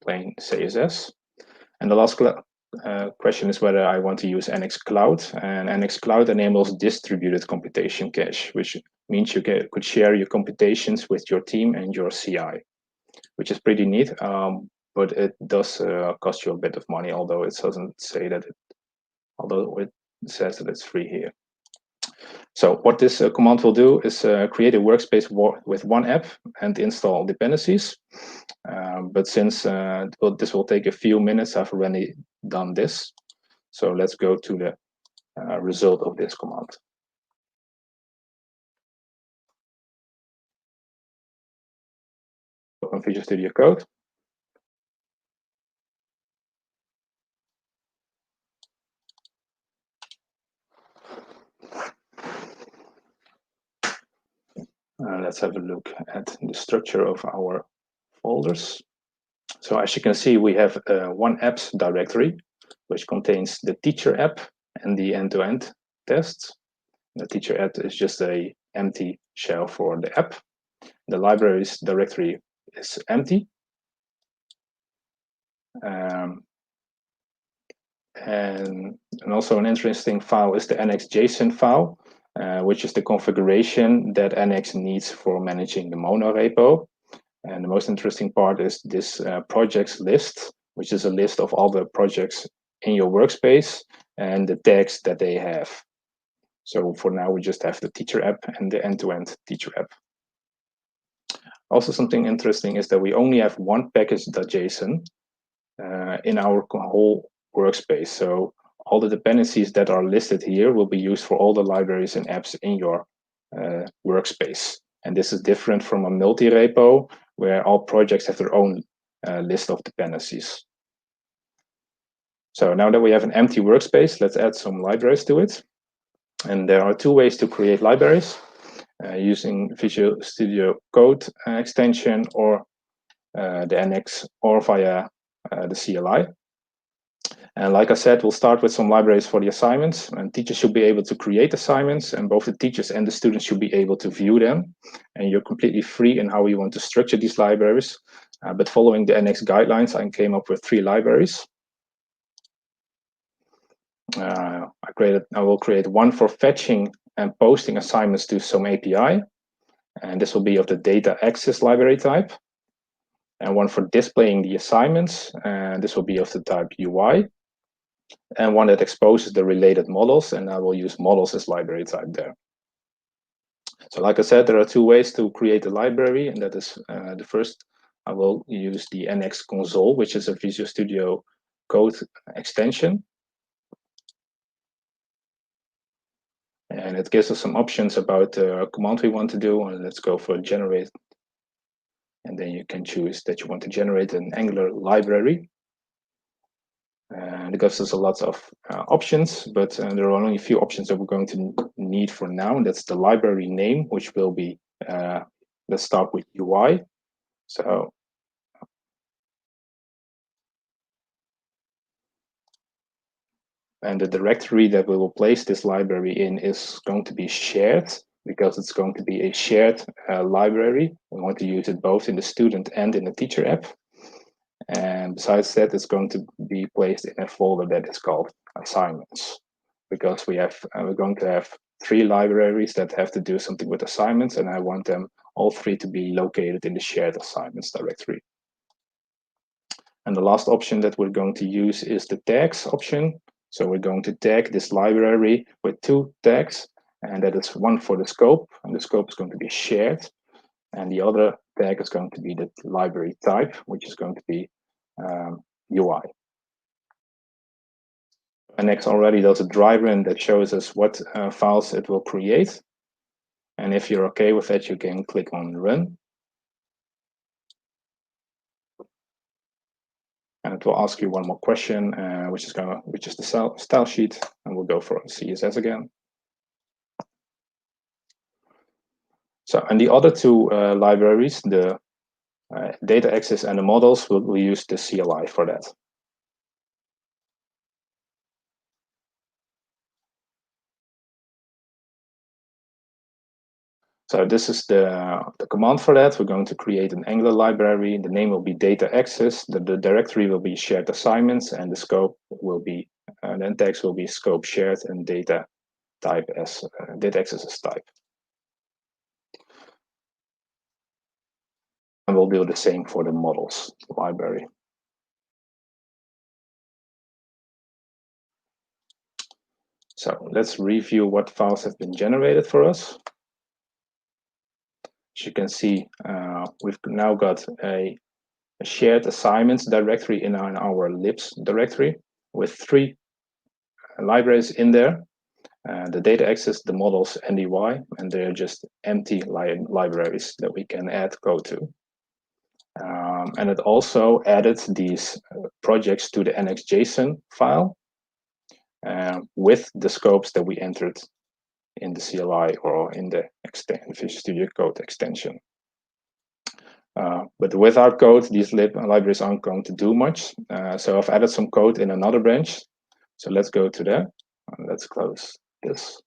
S3: plain CSS. And the last question is whether I want to use NX Cloud. And NX Cloud enables distributed computation cache, which means you could share your computations with your team and your CI, which is pretty neat. But it does cost you a bit of money, although it doesn't say that although it says that it's free here. So what this command will do is create a workspace with one app and install dependencies. But since this will take a few minutes, I've already done this. So let's go to the result of this command. Open Visual Studio Code. Let's have a look at the structure of our folders. So as you can see, we have one apps directory, which contains the teacher app and the end-to-end tests. The teacher app is just an empty shell for the app. The libraries directory is empty. And also an interesting file is the NX.json file, which is the configuration that NX needs for managing the monorepo. And the most interesting part is this projects list, which is a list of all the projects in your workspace and the tags that they have. So for now, we just have the teacher app and the end-to-end teacher app. Also, something interesting is that we only have one package.json in our whole workspace. So all the dependencies that are listed here will be used for all the libraries and apps in your workspace. And this is different from a multi-repo, where all projects have their own list of dependencies. So now that we have an empty workspace, let's add some libraries to it. And there are two ways to create libraries, using Visual Studio Code extension or the NX or via the CLI. And like I said, we'll start with some libraries for the assignments, and teachers should be able to create assignments, and both the teachers and the students should be able to view them. And you're completely free in how you want to structure these libraries. But following the NX guidelines, I came up with 3 libraries. I will create one for fetching and posting assignments to some API. And this will be of the data access library type. And one for displaying the assignments, and this will be of the type UI. And one that exposes the related models, and I will use models as library type there. So like I said, there are two ways to create a library, and that is the first, I will use the NX console, which is a Visual Studio Code extension. And it gives us some options about the command we want to do. And let's go for generate. And then you can choose that you want to generate an Angular library. And it gives us a lot of options, but there are only a few options that we're going to need for now. And that's the library name, which will be, let's start with UI. So and the directory that we will place this library in is going to be shared, because it's going to be a shared library. We want to use it both in the student and in the teacher app. And besides that, it's going to be placed in a folder that is called assignments, because we're going to have 3 libraries that have to do something with assignments, and I want them all 3 to be located in the shared assignments directory. And the last option that we're going to use is the tags option. So we're going to tag this library with 2 tags, and that is one for the scope, and the scope is going to be shared. And the other tag is going to be the library type, which is going to be UI. NX already does a driver in that shows us what files it will create. And if you're okay with that, you can click on Run. And it will ask you one more question, which is the style sheet, and we'll go for CSS again. So, and the other 2 libraries, the data access and the models, we'll use the CLI for that. So this is the command for that. We're going to create an Angular library. The name will be data access. The directory will be shared assignments, and the scope will be, then tags will be scope shared and data type as data access as type. And we'll do the same for the models library. So let's review what files have been generated for us. As you can see, we've now got a shared assignments directory in our libs directory with 3 libraries in there. The data access, the models, and the UI, and they're just empty libraries that we can add code to. And it also added these projects to the NX.json file with the scopes that we entered in the CLI or in the Visual Studio Code extension. But with our code, these libraries aren't going to do much. So I've added some code in another branch. So let's go to that. And let's close this.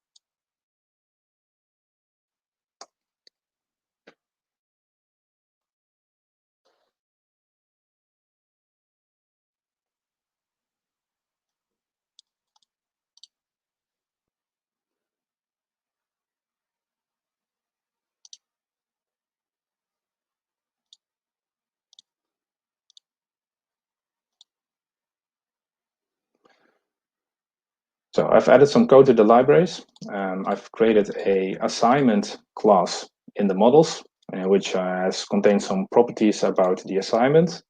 S3: So I've added some code to the libraries. I've created a assignment class in the models, which contains some properties about the assignment.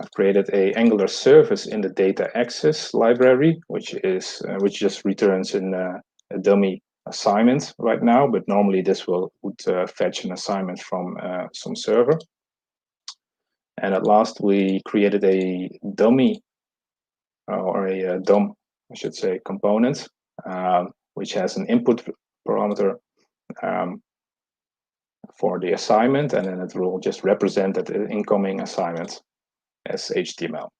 S3: I've created a Angular service in the data access library, which just returns in a dummy assignment right now, but normally this would fetch an assignment from some server. And at last, we created a dummy or a DOM, I should say, component, which has an input parameter for the assignment, and then it will just represent that incoming assignment as HTML.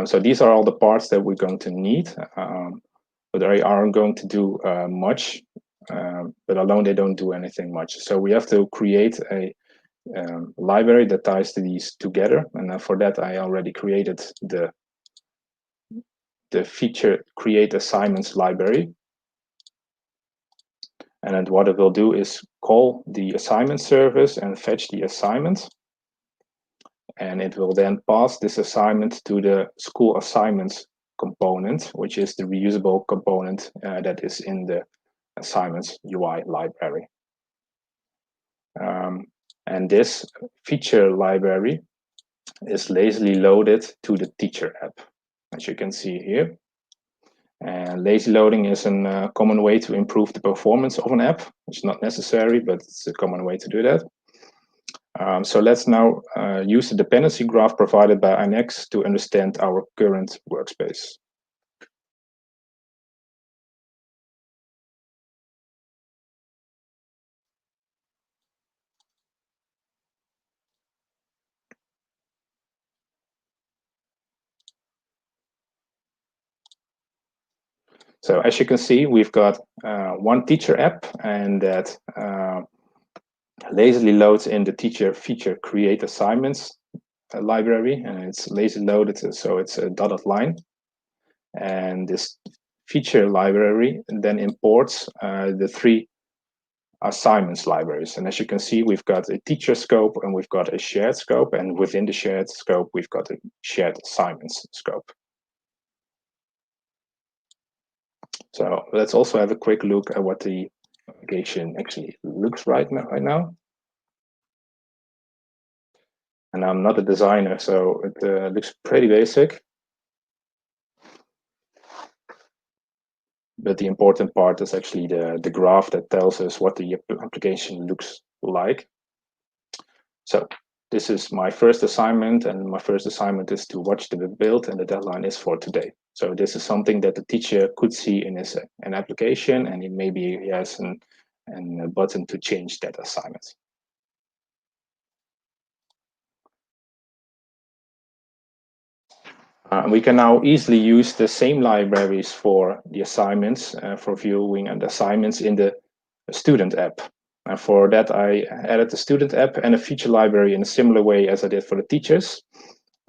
S3: So these are all the parts that we're going to need, but they aren't going to do much, but alone they don't do anything much. So we have to create a library that ties these together, and for that I already created the feature create assignments library. And then what it will do is call the assignment service and fetch the assignment. And it will then pass this assignment to the school assignments component, which is the reusable component that is in the assignments UI library. And this feature library is lazily loaded to the teacher app, as you can see here. And lazy loading is a common way to improve the performance of an app. It's not necessary, but it's a common way to do that. So let's now use the dependency graph provided by Annex to understand our current workspace. So as you can see, we've got one teacher app, and that lazily loads in the teacher feature create assignments library, and it's lazy loaded, so it's a dotted line. And this feature library then imports the 3 assignments libraries. And as you can see, we've got a teacher scope and we've got a shared scope, and within the shared scope, we've got a shared assignments scope. So let's also have a quick look at what the application actually looks right now. And I'm not a designer, so it looks pretty basic. But the important part is actually the graph that tells us what the application looks like. So this is my first assignment, and my first assignment is to watch the build, and the deadline is for today. So this is something that the teacher could see in an application, and maybe he has a button to change that assignment. We can now easily use the same libraries for the assignments, for viewing and assignments in the student app. And for that, I added the student app and a feature library in a similar way as I did for the teachers.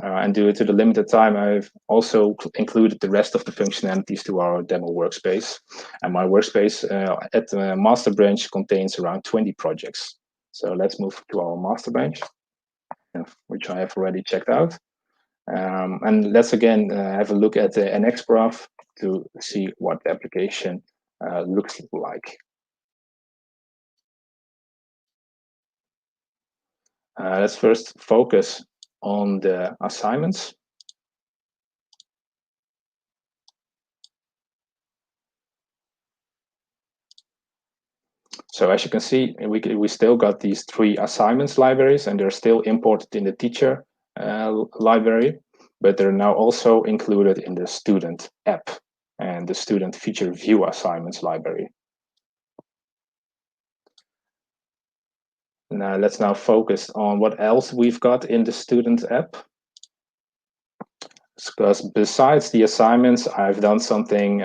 S3: And due to the limited time, I've also included the rest of the functionalities to our demo workspace. And my workspace at the master branch contains around 20 projects. So let's move to our master branch, which I have already checked out. And let's again have a look at the NX graph to see what the application looks like. Let's first focus on the assignments. So as you can see, we still got these 3 assignments libraries, and they're still imported in the teacher library, but they're now also included in the student app and the student feature view assignments library. Now let's focus on what else we've got in the student app. Because besides the assignments, I've done something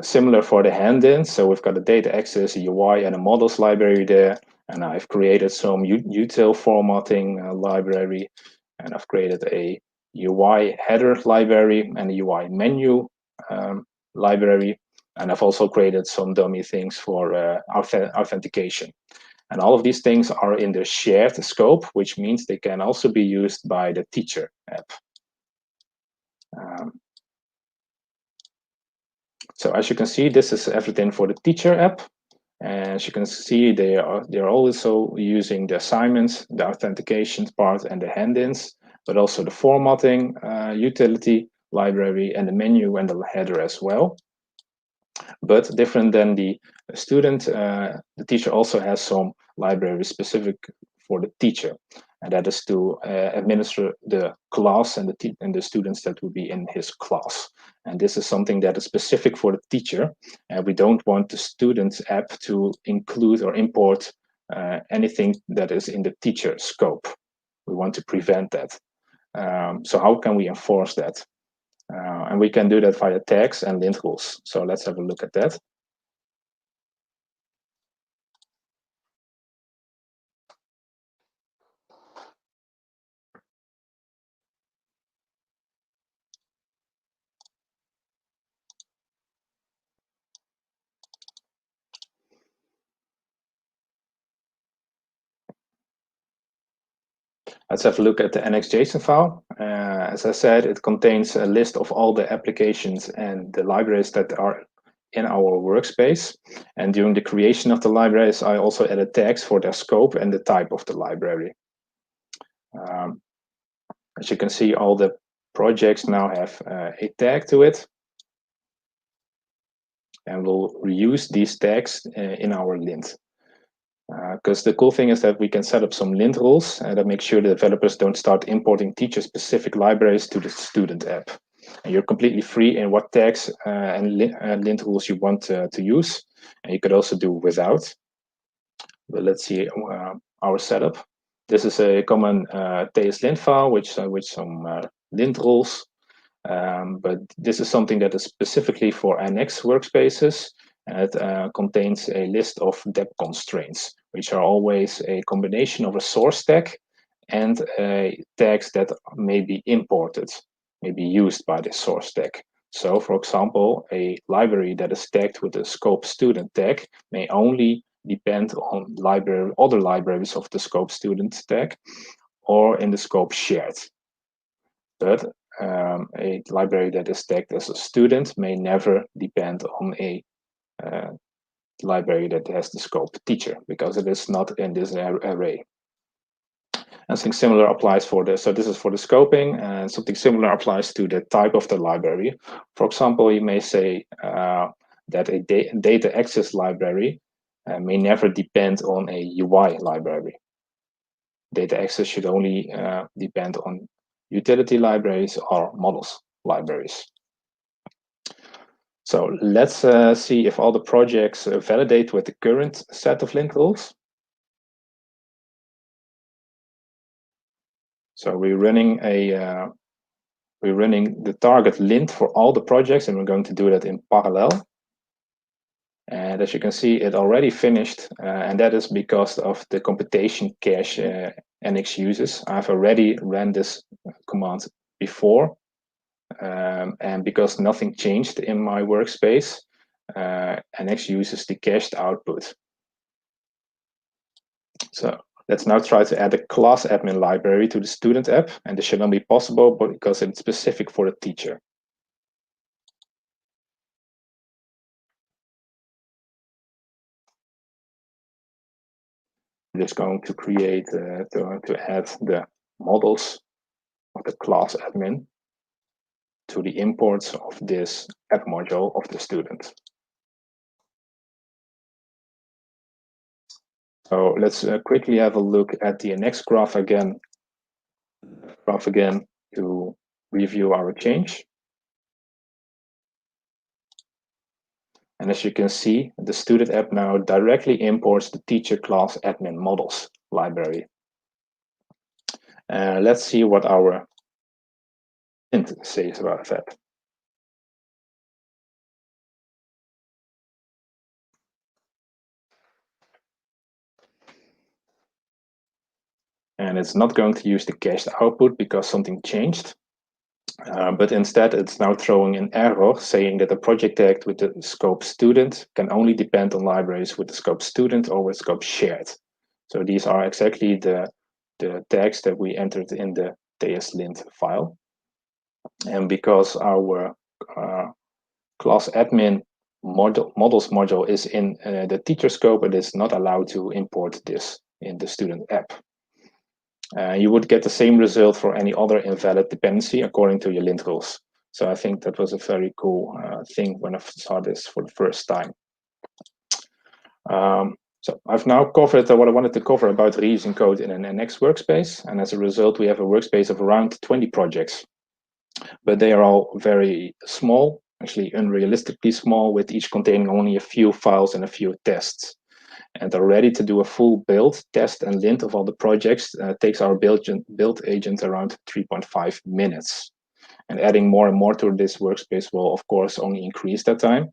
S3: similar for the hand-ins. So we've got a data access, a UI, and a models library there. And I've created some util formatting library, and I've created a UI header library and a UI menu library. And I've also created some dummy things for authentication. And all of these things are in the shared scope, which means they can also be used by the teacher app. So as you can see, this is everything for the teacher app. And as you can see, they're also using the assignments, the authentication part, and the hand-ins, but also the formatting utility library and the menu and the header as well. But different than the student, the teacher also has some libraries specific for the teacher, and that is to administer the class and the students that will be in his class. And this is something that is specific for the teacher, and we don't want the student app to include or import anything that is in the teacher scope. We want to prevent that. So how can we enforce that? And we can do that via tags and lint rules. So let's have a look at that. Let's have a look at the NX.json file. As I said, it contains a list of all the applications and the libraries that are in our workspace. And during the creation of the libraries, I also added tags for their scope and the type of the library. As you can see, all the projects now have a tag to it. And we'll reuse these tags in our lint. Because the cool thing is that we can set up some lint rules that make sure the developers don't start importing teacher-specific libraries to the student app. And you're completely free in what tags and lint rules you want to use. And you could also do without. But let's see our setup. This is a common TS-lint file with some lint rules. But this is something that is specifically for NX workspaces. And it contains a list of dep constraints, which are always a combination of a source tag and tags that may be imported, may be used by the source tag. So, for example, a library that is tagged with the scope student tag may only depend on other libraries of the scope student tag or in the scope shared. But a library that is tagged as a student may never depend on a library that has the scope teacher, because it is not in this array. And something similar applies for this. So this is for the scoping, and something similar applies to the type of the library. For example, you may say that a data access library may never depend on a UI library. Data access should only depend on utility libraries or models libraries. So let's see if all the projects validate with the current set of lint rules. So we're running the target lint for all the projects, and we're going to do that in parallel. And as you can see, it already finished, and that is because of the computation cache NX uses. I've already ran this command before, and because nothing changed in my workspace, NX uses the cached output. So let's now try to add a class admin library to the student app, and this should not be possible because it's specific for the teacher. I'm just going to create to add the models of the class admin to the imports of this app module of the student. So let's quickly have a look at the next graph again to review our change. And as you can see, the student app now directly imports the teacher class admin models library. Let's see what our int says about that. And it's not going to use the cached output because something changed. But instead, it's now throwing an error saying that the project tag with the scope student can only depend on libraries with the scope student or with scope shared. So these are exactly the tags that we entered in the TS-lint file. And because our class admin models module is in the teacher scope, it is not allowed to import this in the student app. You would get the same result for any other invalid dependency according to your lint rules. So I think that was a very cool thing when I saw this for the first time. So I've now covered what I wanted to cover about reusing code in an NX workspace. And as a result, we have a workspace of around 20 projects. But they are all very small, actually unrealistically small, with each containing only a few files and a few tests. And are ready to do a full build, test, and lint of all the projects takes our build agent around 3.5 minutes. And adding more and more to this workspace will, of course, only increase that time.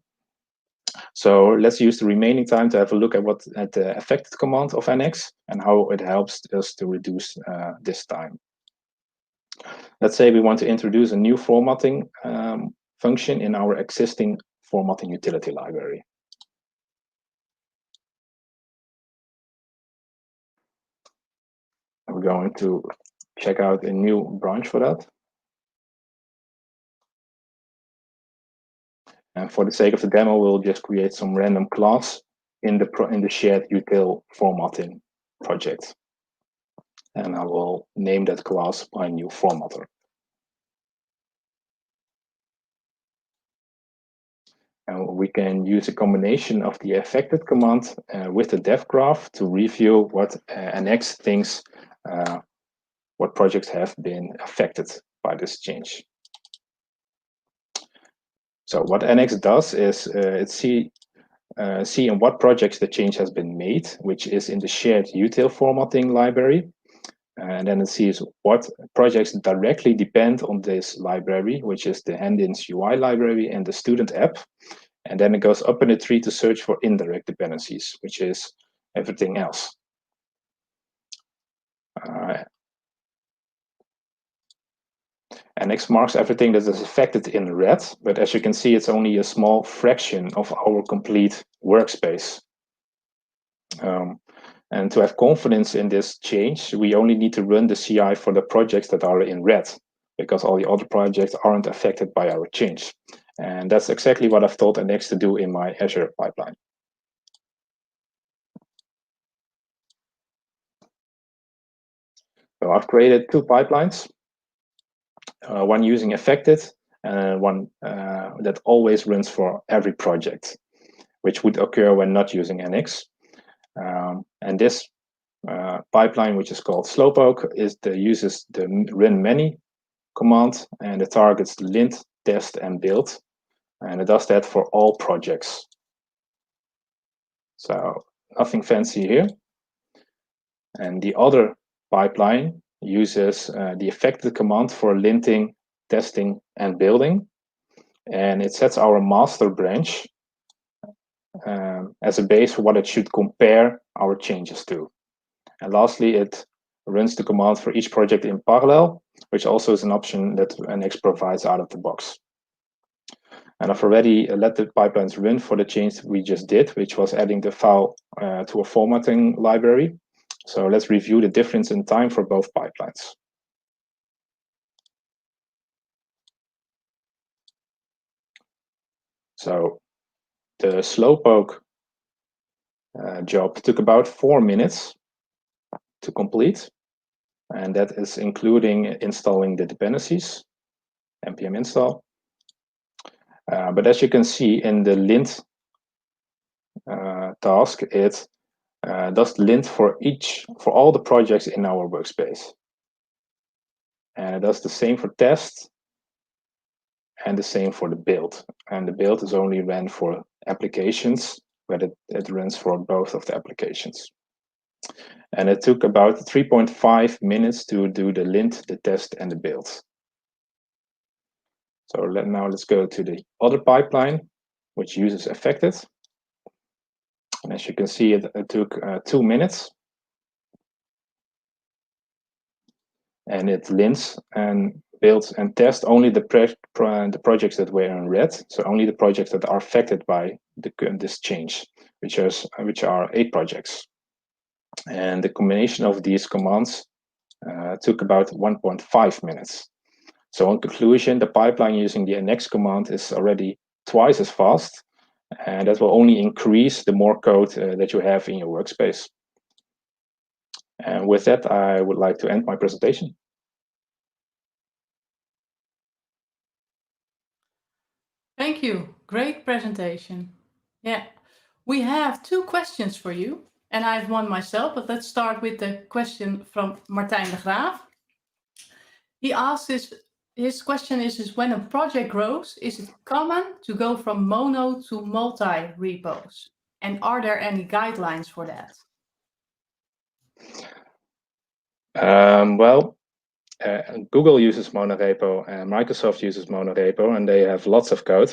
S3: So let's use the remaining time to have a look at the affected command of NX and how it helps us to reduce this time. Let's say we want to introduce a new formatting function in our existing formatting utility library. We're going to check out a new branch for that. And for the sake of the demo, we'll just create some random class in the shared util formatting project. And I will name that class by new formatter. And we can use a combination of the affected command with the dev graph to review what NX thinks what projects have been affected by this change. So what NX does is it see in what projects the change has been made, which is in the shared util formatting library. And then it sees what projects directly depend on this library, which is the Handins UI library and the student app. And then it goes up in the tree to search for indirect dependencies, which is everything else. NX marks everything that is affected in red, but as you can see, it's only a small fraction of our complete workspace. And to have confidence in this change, we only need to run the CI for the projects that are in red, because all the other projects aren't affected by our change. And that's exactly what I've told NX to do in my Azure pipeline. So I've created two pipelines, one using affected and one that always runs for every project, which would occur when not using NX. And this pipeline, which is called Slowpoke, uses the run many command, and it targets lint, test, and build. And it does that for all projects. So nothing fancy here. And the other pipeline uses the affected command for linting, testing, and building. And it sets our master branch as a base for what it should compare our changes to. And lastly, it runs the command for each project in parallel, which also is an option that NX provides out of the box. And I've already let the pipelines run for the change we just did, which was adding the file to a formatting library. So let's review the difference in time for both pipelines. So the Slowpoke job took about 4 minutes to complete. And that is including installing the dependencies, npm install. But as you can see in the lint task, it does lint for all the projects in our workspace. And it does the same for test and the same for the build. And the build is only ran for applications, but it runs for both of the applications. And it took about 3.5 minutes to do the lint, the test, and the build. So now let's go to the other pipeline, which uses affected. And as you can see, it took 2 minutes. And it lints and builds and tests only the projects that were in red, so only the projects that are affected by this change, which are 8 projects. And the combination of these commands took about 1.5 minutes. So in conclusion, the pipeline using the NX command is already twice as fast, and that will only increase the more code that you have in your workspace. And with that, I would like to end my presentation.
S1: Thank you. Great presentation. Yeah, we have 2 questions for you, and I have one myself, but let's start with the question from Martijn de Graaf. He asks his question is when a project grows, is it common to go from mono to multi repos? And are there any guidelines for that?
S3: Well, Google uses monorepo and Microsoft uses monorepo, and they have lots of code.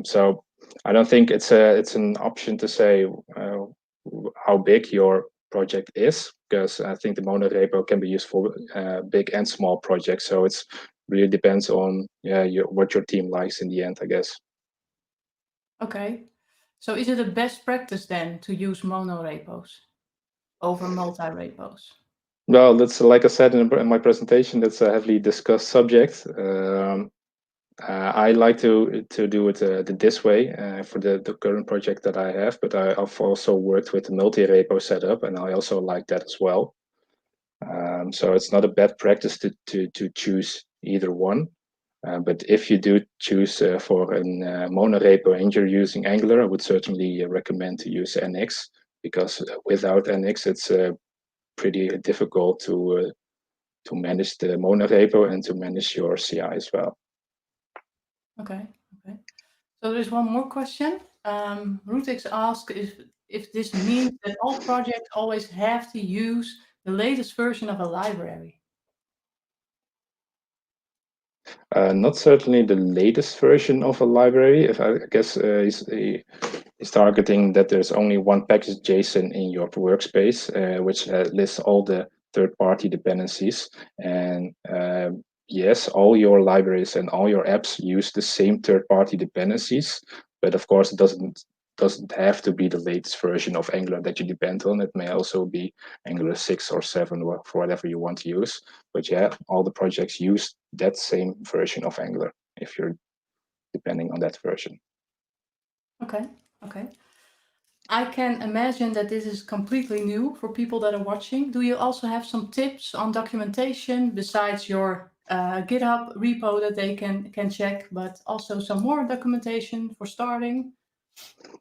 S3: So I don't think it's an option to say how big your project is, because I think the monorepo can be used for big and small projects. So it's really depends on what your team likes in the end, I guess.
S1: Okay. So is it a best practice then to use monorepos over multi-repos?
S3: Well, that's like I said in my presentation, that's a heavily discussed subject. I like to do it this way for the current project that I have, but I've also worked with the multi-repo setup, and I also like that as well. So it's not a bad practice to choose either one. But if you do choose for a monorepo and you're using Angular, I would certainly recommend to use NX, because without NX, it's pretty difficult to manage the monorepo and to manage your CI as well.
S1: Okay. So there's one more question. Rutix asks if this means that all projects always have to use the latest version of a library.
S3: Not certainly the latest version of a library. If I guess he's targeting that there's only one package JSON in your workspace, which lists all the third-party dependencies. And yes, all your libraries and all your apps use the same third-party dependencies, but of course it doesn't have to be the latest version of Angular that you depend on. It may also be Angular 6 or 7 for whatever you want to use. But yeah, all the projects use that same version of Angular if you're depending on that version.
S1: Okay. I can imagine that this is completely new for people that are watching. Do you also have some tips on documentation besides your GitHub repo that they can check, but also some more documentation for starting?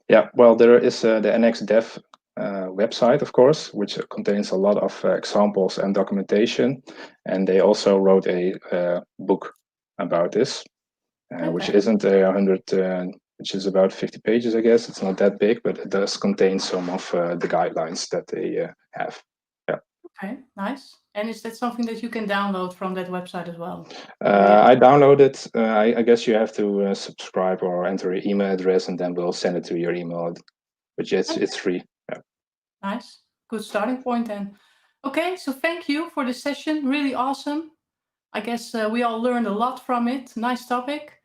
S3: Yeah, well, there is the NX Dev website, of course, which contains a lot of examples and documentation. And they also wrote a book about this, which
S1: Okay.
S3: isn't 100, which is about 50 pages, I guess. It's not that big, but it does contain some of the guidelines that they have. Yeah.
S1: Okay, nice. And is that something that you can download from that website as well?
S3: I downloaded. I guess you have to subscribe or enter your email address, and then we'll send it to your email. But yes, it's free. Yeah.
S1: Nice. Good starting point then. Okay, so thank you for this session. Really awesome. I guess we all learned a lot from it. Nice topic.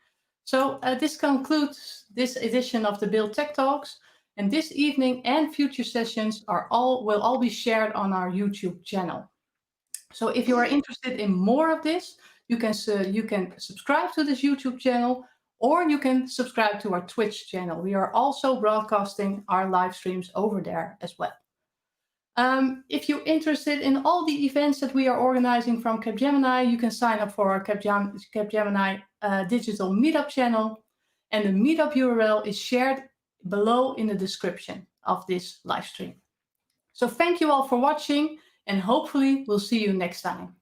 S1: So this concludes this edition of the Build Tech Talks. And this evening and future sessions will all be shared on our YouTube channel. So if you are interested in more of this, you can subscribe to this YouTube channel, or you can subscribe to our Twitch channel. We are also broadcasting our live streams over there as well. If you're interested in all the events that we are organizing from Capgemini, you can sign up for our Capgemini digital meetup channel. And the meetup URL is shared below in the description of this live stream. So thank you all for watching, and hopefully we'll see you next time.